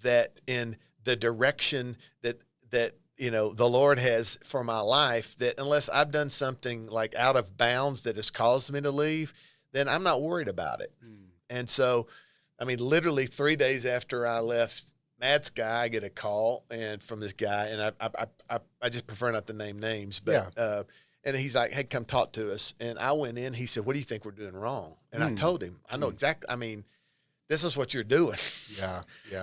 that in the direction that the Lord has for my life, that unless I've done something like out of bounds that has caused me to leave, then I'm not worried about it. And so, I mean, literally 3 days after I left Mad Sky, I get a call from this guy, and I just prefer not to name names, but and he's like, hey, come talk to us. And I went in. He said, what do you think we're doing wrong? And I told him, I know exactly. I mean, this is what you're doing. Yeah.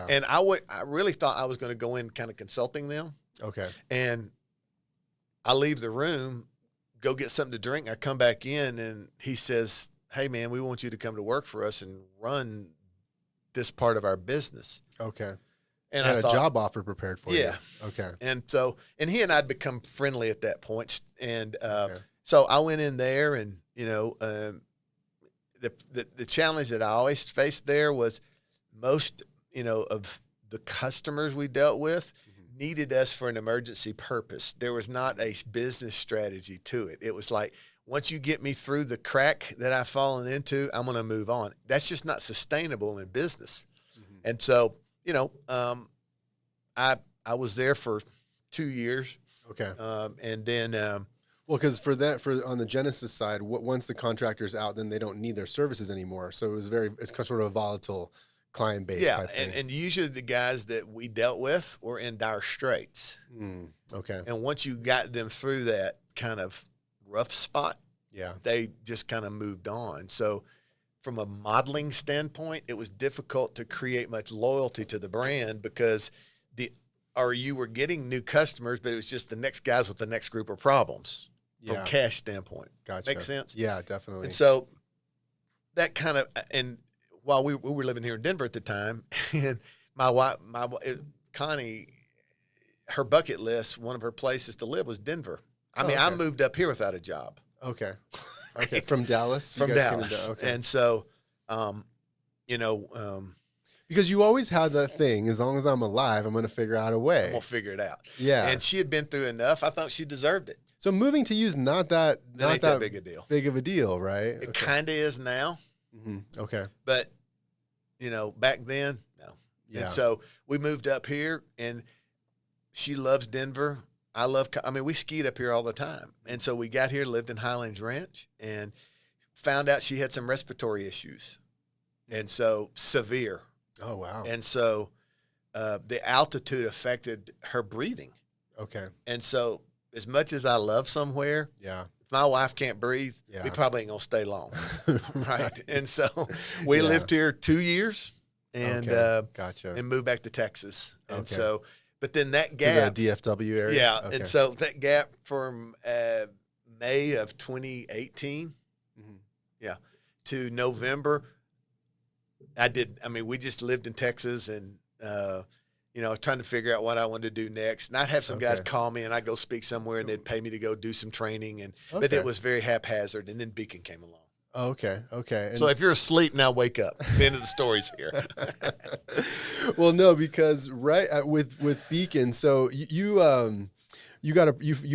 And I really thought I was going to go in kind of consulting them. Okay. And I leave the room, go get something to drink. I come back in, and he says, hey, man, we want you to come to work for us and run this part of our business. Okay. And I thought, a job offer prepared for you. Yeah. Okay. And so, and he and I'd become friendly at that point. And so I went in there, and, the challenge that I always faced there was most, of the customers we dealt with needed us for an emergency purpose. There was not a business strategy to it. It was like, once you get me through the crack that I've fallen into, I'm going to move on. That's just not sustainable in business. And so, I was there for 2 years. Okay. And then, well, because for on the Genesis side, once the contractor's out, then they don't need their services anymore. So it's sort of a volatile client base. Yeah. Type thing. And usually the guys that we dealt with were in dire straits. Okay. And once you got them through that kind of rough spot, they just kind of moved on. So from a modeling standpoint, it was difficult to create much loyalty to the brand because you were getting new customers, but it was just the next guys with the next group of problems from a cash standpoint. Gotcha. Makes sense? Yeah, definitely. And so that kind of, and while we were living here in Denver at the time, and my wife, Connie, her bucket list, one of her places to live was Denver. I moved up here without a job. Okay. Okay. From Dallas? From Dallas. Okay. And so, because you always had that thing, as long as I'm alive, I'm going to figure out a way. I'm going to figure it out. Yeah. And she had been through enough. I thought she deserved it. So moving to you is not that big a deal. Big of a deal, right? It kind of is now. Okay. But, back then, no. Yeah. And so we moved up here, and she loves Denver. We skied up here all the time. And so we got here, lived in Highlands Ranch, and found out she had some respiratory issues. And so severe. Oh, wow. And so the altitude affected her breathing. Okay. And so as much as I love somewhere, if my wife can't breathe, we probably ain't going to stay long. Right. And so we lived here 2 years and gotcha. And moved back to Texas. And so, but then that gap. To the DFW area? Yeah. Okay. And so that gap from May of 2018, to November, we just lived in Texas, and trying to figure out what I wanted to do next. And I'd have some guys Okay. call me and I'd go speak somewhere and they'd pay me to go do some training. But Okay. it was very haphazard. And then Beacon came along. Oh, okay. Okay. And So if you're asleep now, wake up. The end of the story's here. well, no, because with Beacon, so you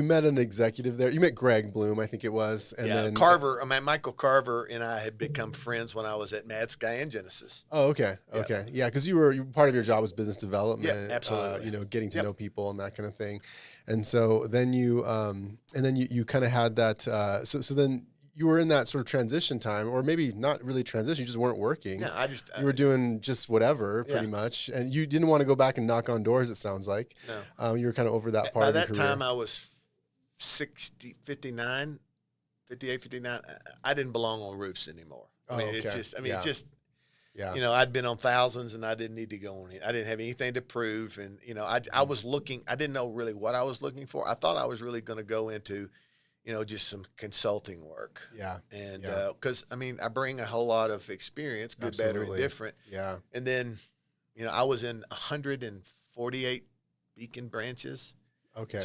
met an executive there. You met Greg Bloom, I think it was, and then Michael Carver and I had become friends when I was at Mad Sky and Genesis. Oh, okay, okay, yeah, because you part of your job was business development, yeah, absolutely, getting to know people and that kind of thing, and so then you kind of had that. So then you were in that sort of transition time, or maybe not really transition. You just weren't working. No, you were doing just whatever, pretty much, and you didn't want to go back and knock on doors. It sounds like. No, you were kind of over that part. By of your that career. time, I was 58, 59. I didn't belong on roofs anymore. It's just, I'd been on thousands and I didn't need to go on it. I didn't have anything to prove. And, I was looking, I didn't know really what I was looking for. I thought I was really going to go into, just some consulting work. Yeah. And, cause I bring a whole lot of experience, good, better, and different. Yeah. And then, I was in 148 Beacon branches. Okay.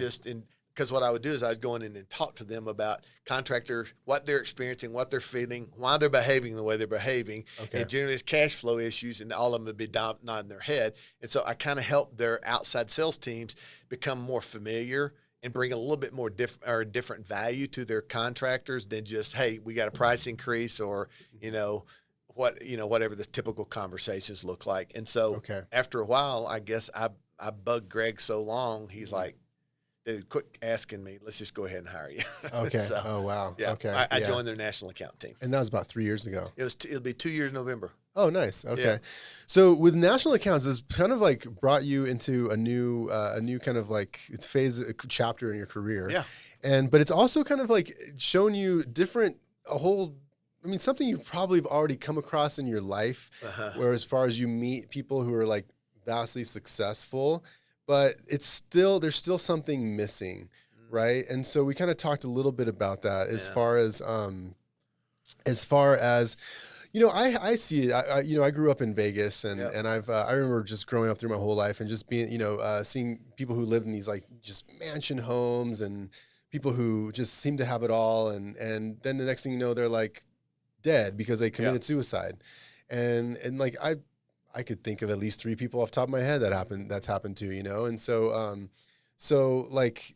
Because what I would do is I'd go in and talk to them about contractors, what they're experiencing, what they're feeling, why they're behaving the way they're behaving. Okay. And generally it's cash flow issues, and all of them would be nodding their head. And so I kind of help their outside sales teams become more familiar and bring a little bit more different value to their contractors than just, hey, we got a price increase, or, whatever the typical conversations look like. And so after a while, I guess I bugged Greg so long, he's like, dude, quit asking me. Let's just go ahead and hire you. Okay. So, oh, wow. Yeah. Okay. I joined their national account team. And that was about 3 years ago. It'll be 2 years November. Oh, nice. Okay. Yeah. So with national accounts, it's kind of like brought you into a new kind of like chapter in your career. Yeah. But it's also kind of like shown you something you probably have already come across in your life, where as far as you meet people who are like vastly successful, but there's still something missing, right? And so we kind of talked a little bit about that as far as I see it. I grew up in Vegas, and I remember just growing up through my whole life and just being, seeing people who live in these like just mansion homes and people who just seem to have it all, and then the next thing you know, they're like dead because they committed suicide, and like I could think of at least 3 people off the top of my head that's happened to, and so like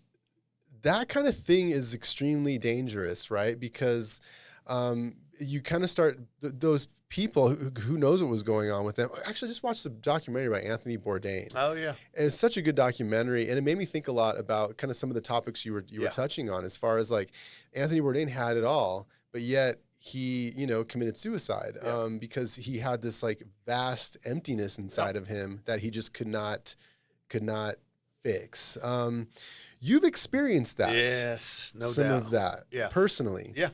that kind of thing is extremely dangerous, right? Because you kind of start those people who knows what was going on with them. Actually, just watched the documentary by Anthony Bourdain. Oh yeah, it's such a good documentary, and it made me think a lot about kind of some of the topics you were touching on, as far as like Anthony Bourdain had it all, but yet he, committed suicide because he had this like vast emptiness inside of him that he just could not fix. You've experienced that. Yes, no doubt. Some of that, personally. Yeah.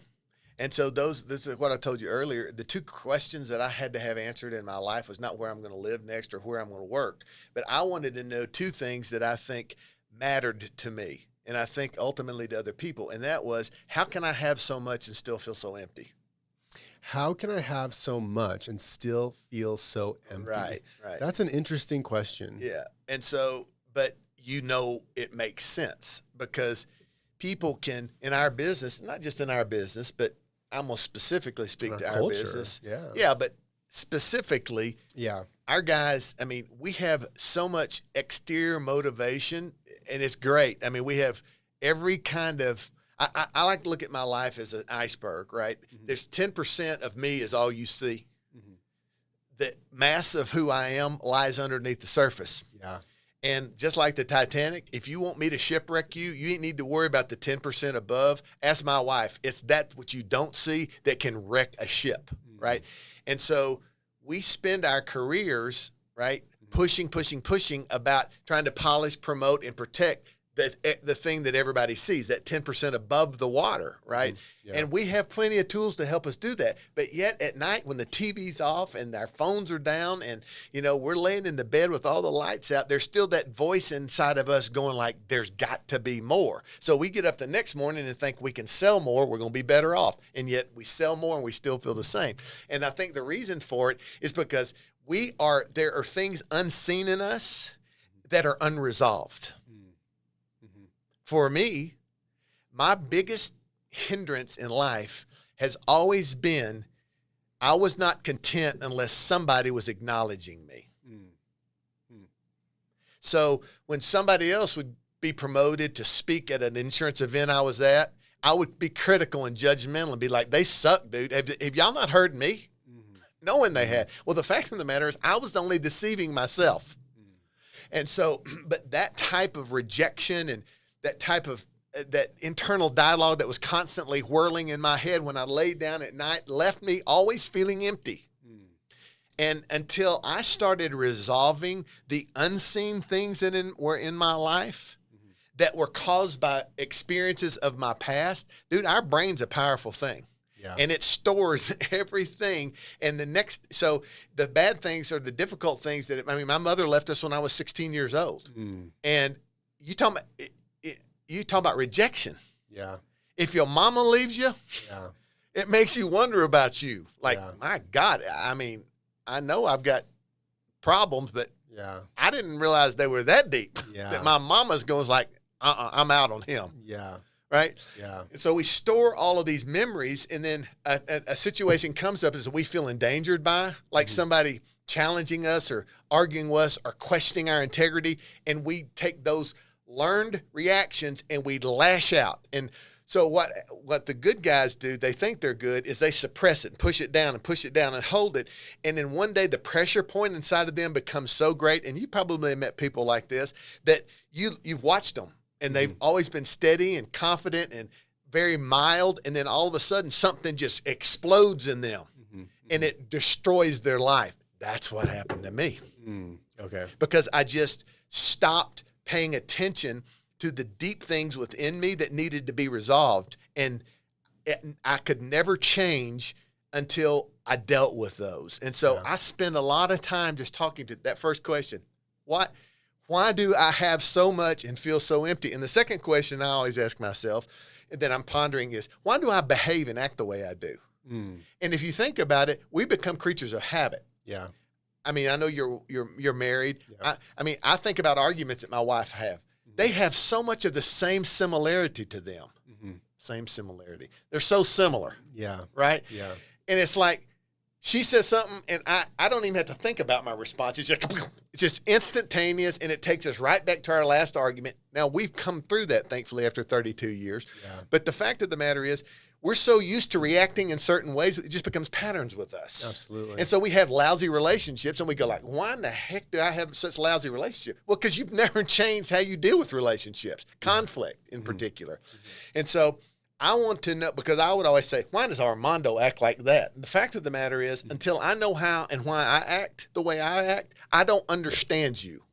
And so this is what I told you earlier. The 2 questions that I had to have answered in my life was not where I'm going to live next or where I'm going to work, but I wanted to know 2 things that I think mattered to me, and I think ultimately to other people. And that was, how can I have so much and still feel so empty? How can I have so much and still feel so empty? Right. That's an interesting question. Yeah. And so, but it makes sense, because people can, in our business, not just in our business, but I'm going to specifically speak to our business. Yeah. But specifically, our guys, we have so much exterior motivation, and it's great. We have every kind of, I like to look at my life as an iceberg, right? Mm-hmm. There's 10% of me is all you see. Mm-hmm. The mass of who I am lies underneath the surface. Yeah. And just like the Titanic, if you want me to shipwreck you, you ain't need to worry about the 10% above. Ask my wife. It's that what you don't see that can wreck a ship, right? And so we spend our careers, right, pushing about trying to polish, promote, and protect the thing that everybody sees, that 10% above the water, right? And we have plenty of tools to help us do that. But yet at night, when the TV's off and our phones are down and, we're laying in the bed with all the lights out, there's still that voice inside of us going like, there's got to be more. So we get up the next morning and think we can sell more, we're going to be better off. And yet we sell more and we still feel the same. And I think the reason for it is because there are things unseen in us that are unresolved. Mm-hmm. For me, my biggest hindrance in life has always been I was not content unless somebody was acknowledging me. So when somebody else would be promoted to speak at an insurance event I was at, I would be critical and judgmental and be like, they suck, dude. Have y'all not heard me? Mm-hmm. Knowing they had. Well, the fact of the matter is I was only deceiving myself. Mm-hmm. And so, but that type of rejection and that type of that internal dialogue that was constantly whirling in my head when I laid down at night left me always feeling empty. And until I started resolving the unseen things that were in my life that were caused by experiences of my past, dude, our brain's a powerful thing. Yeah. And it stores everything. And so the bad things or the difficult things my mother left us when I was 16 years old. And you talk about rejection. Yeah. If your mama leaves you, it makes you wonder about you. Like, my God, I know I've got problems, but I didn't realize they were that deep. That my mama's goes like, I'm out on him. Yeah. Right? Yeah. And so we store all of these memories, and then a situation comes up as we feel endangered by, like somebody challenging us or arguing with us or questioning our integrity, and we take those learned reactions and we lash out. And so what the good guys do, they think they're good, is they suppress it and push it down and hold it. And then one day the pressure point inside of them becomes so great, and you probably met people like this, that you've watched them, and they've always been steady and confident and very mild, and then all of a sudden something just explodes in them, and it destroys their life. That's what happened to me. Okay. Because I just stopped paying attention to the deep things within me that needed to be resolved. And I could never change until I dealt with those. And so I spend a lot of time just talking to that first question. Why do I have so much and feel so empty? And the second question I always ask myself, and that I'm pondering, is why do I behave and act the way I do? And if you think about it, we become creatures of habit. Yeah. I know you're married. Yeah. I think about arguments that my wife have. They have so much of the same similarity to them. Same similarity. They're so similar. Yeah. Right? Yeah. And it's like she says something, and I don't even have to think about my response. It's just instantaneous, and it takes us right back to our last argument. Now, we've come through that, thankfully, after 32 years. Yeah. But the fact of the matter is, we're so used to reacting in certain ways, it just becomes patterns with us. Absolutely. And so we have lousy relationships, and we go like, why in the heck do I have such lousy relationship? Well, because you've never changed how you deal with relationships, conflict in particular. And so I want to know, because I would always say, why does Armando act like that? And the fact of the matter is, until I know how and why I act the way I act, I don't understand you.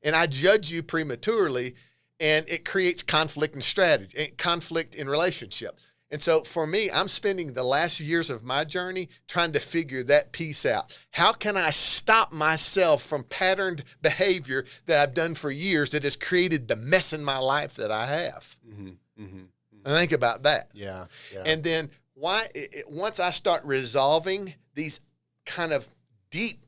And I judge you prematurely, and it creates conflict in strategy and conflict in relationship. And so for me, I'm spending the last years of my journey trying to figure that piece out. How can I stop myself from patterned behavior that I've done for years that has created the mess in my life that I have? And think about that. Yeah. And then once I start resolving these kind of deep,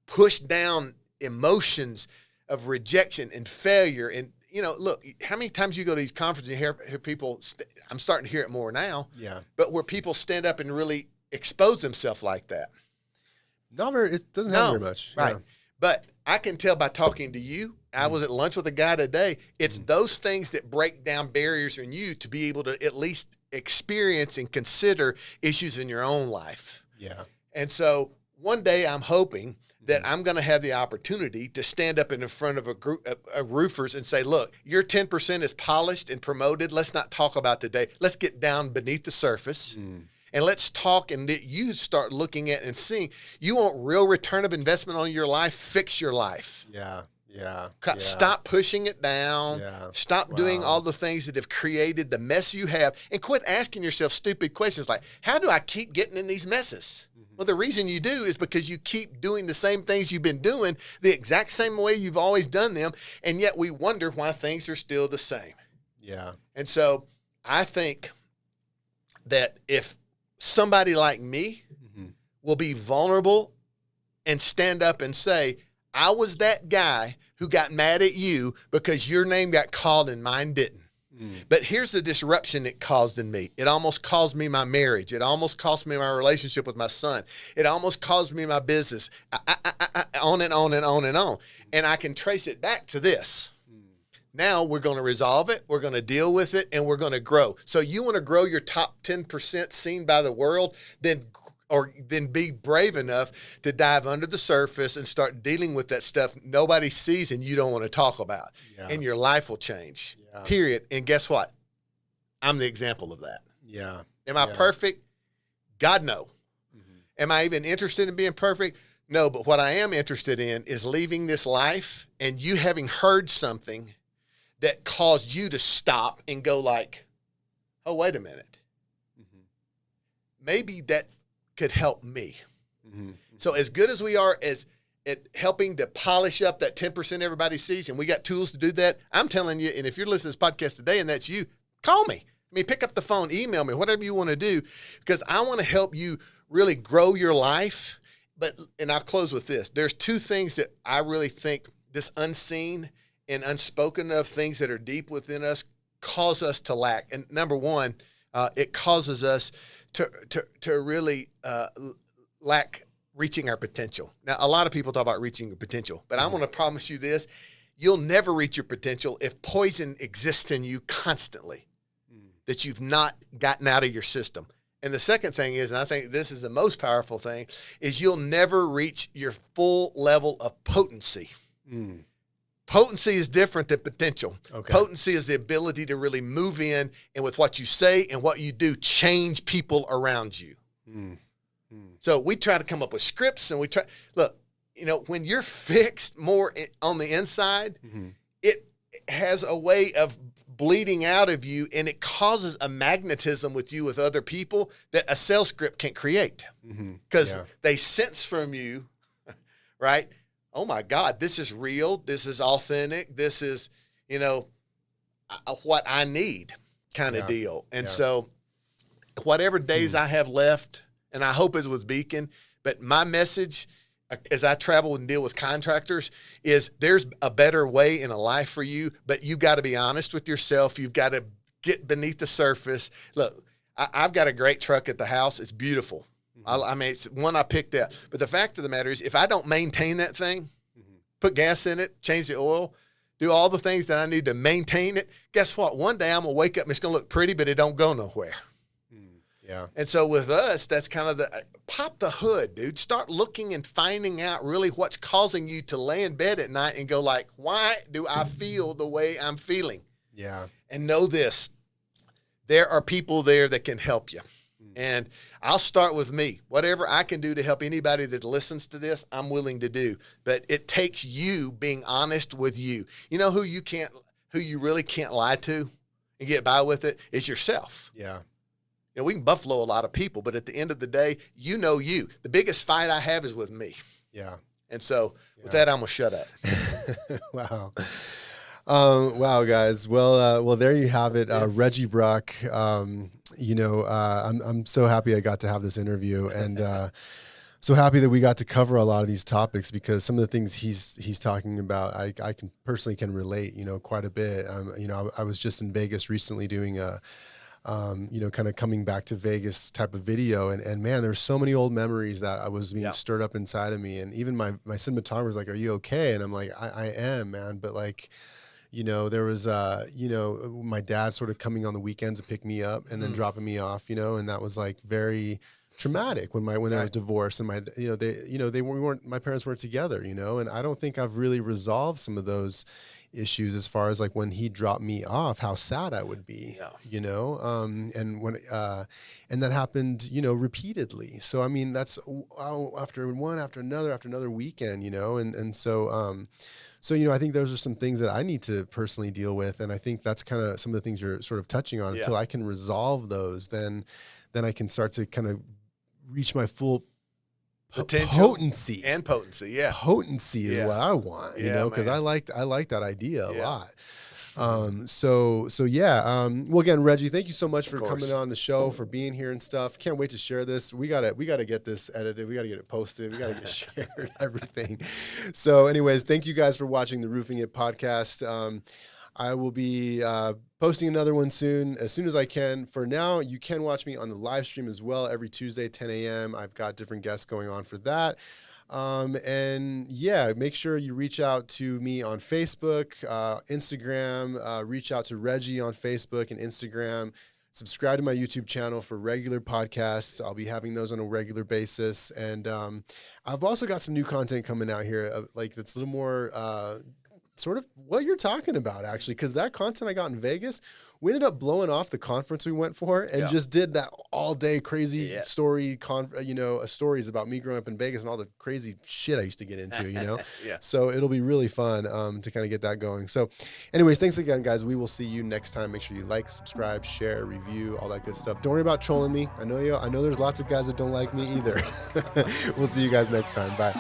pushed down emotions of rejection and failure, and look, how many times you go to these conferences and hear people, I'm starting to hear it more now, but where people stand up and really expose themselves like that. Not very, it doesn't happen very much. Right. Yeah. But I can tell by talking to you, I was at lunch with a guy today, it's those things that break down barriers in you to be able to at least experience and consider issues in your own life. Yeah. And so one day I'm hoping that I'm going to have the opportunity to stand up in front of a group of roofers and say, look, your 10% is polished and promoted. Let's not talk about today. Let's get down beneath the surface and let's talk, and you start looking at and seeing. You want real return of investment on your life? Fix your life. Yeah. Stop pushing it down. Yeah. Stop doing all the things that have created the mess you have, and quit asking yourself stupid questions like, how do I keep getting in these messes? Well, the reason you do is because you keep doing the same things you've been doing the exact same way you've always done them, and yet we wonder why things are still the same. Yeah. And so I think that if somebody like me will be vulnerable and stand up and say, I was that guy who got mad at you because your name got called and mine didn't. But here's the disruption it caused in me. It almost cost me my marriage. It almost cost me my relationship with my son. It almost cost me my business. On and on and on and on. And I can trace it back to this. Now we're going to resolve it. We're going to deal with it, and we're going to grow. So you want to grow your top 10% seen by the world, then be brave enough to dive under the surface and start dealing with that stuff nobody sees and you don't want to talk about. Yeah. And your life will change, period. And guess what? I'm the example of that. Yeah. Am I perfect? God, no. Am I even interested in being perfect? No, but what I am interested in is leaving this life and you having heard something that caused you to stop and go like, oh, wait a minute. Maybe that could help me. So as good as we are at helping to polish up that 10% everybody sees, and we got tools to do that, I'm telling you, and if you're listening to this podcast today and that's you, call me. I mean, pick up the phone, email me, whatever you want to do, because I want to help you really grow your life. And I'll close with this. There's two things that I really think this unseen and unspoken of things that are deep within us cause us to lack. And number one, it causes us to really lack reaching our potential. Now, a lot of people talk about reaching your potential, but I'm going to promise you this. You'll never reach your potential if poison exists in you constantly that you've not gotten out of your system. And the second thing is, and I think this is the most powerful thing, is you'll never reach your full level of potency. Potency is different than potential. Okay. Potency is the ability to really move in and with what you say and what you do, change people around you. So we try to come up with scripts and look, when you're fixed more on the inside, it has a way of bleeding out of you and it causes a magnetism with you with other people that a sales script can't create because they sense from you, right? Oh my God, this is real. This is authentic. This is, what I need kind of deal. And so whatever days I have left, and I hope it's with Beacon, but my message as I travel and deal with contractors is there's a better way in a life for you, but you got to be honest with yourself. You've got to get beneath the surface. Look, I've got a great truck at the house. It's beautiful. I mean, it's one I picked out. But the fact of the matter is, if I don't maintain that thing, put gas in it, change the oil, do all the things that I need to maintain it, guess what? One day I'm going to wake up and it's going to look pretty, but it don't go nowhere. Yeah. And so with us, that's kind of pop the hood, dude. Start looking and finding out really what's causing you to lay in bed at night and go like, why do I feel the way I'm feeling? Yeah. And know this, there are people there that can help you. And I'll start with me. Whatever I can do to help anybody that listens to this, I'm willing to do. But it takes you being honest with you. You know who you really can't lie to and get by with it is yourself. Yeah. We can buffalo a lot of people, but at the end of the day, you. The biggest fight I have is with me. Yeah. And so with that, I'm going to shut up. Wow. Wow, guys. Well, there you have it. Reggie Brock, I'm so happy I got to have this interview and so happy that we got to cover a lot of these topics because some of the things he's talking about, I can personally relate, quite a bit. I was just in Vegas recently doing a, kind of coming back to Vegas type of video. And man, there's so many old memories that I was being stirred up inside of me. And even my cinematographer was like, are you okay? And I'm like, I am, man. But like, there was, my dad sort of coming on the weekends to pick me up and then dropping me off, and that was like very traumatic when I was divorced and my parents weren't together, and I don't think I've really resolved some of those issues as far as like when he dropped me off, how sad I would be, and when, and that happened, repeatedly. So, I mean, that's after another weekend, and so, I think those are some things that I need to personally deal with. And I think that's kind of some of the things you're sort of touching on. Until I can resolve those, then I can start to kind of reach my full potential potency. Potency is what I want, because I like that idea a lot. So yeah. Well, again, Reggie, thank you so much for course. coming on the show, for being here and stuff. Can't wait to share this. We gotta get this edited. We gotta get it posted. We gotta get shared, everything. So anyways, thank you guys for watching the Roofing It podcast. I will be posting another one soon as I can. For now, you can watch me on the live stream as well every Tuesday, 10 a.m. I've got different guests going on for that. And yeah, make sure you reach out to me on Facebook, Instagram, reach out to Reggie on Facebook and Instagram. Subscribe to my YouTube channel for regular podcasts. I'll be having those on a regular basis. And I've also got some new content coming out here, like that's a little more sort of what you're talking about, actually, because that content I got in Vegas, we ended up blowing off the conference we went for and just did that all day crazy story, stories about me growing up in Vegas and all the crazy shit I used to get into, So it'll be really fun to kind of get that going. So anyways, thanks again, guys. We will see you next time. Make sure you like, subscribe, share, review, all that good stuff. Don't worry about trolling me. I know there's lots of guys that don't like me either. We'll see you guys next time. Bye.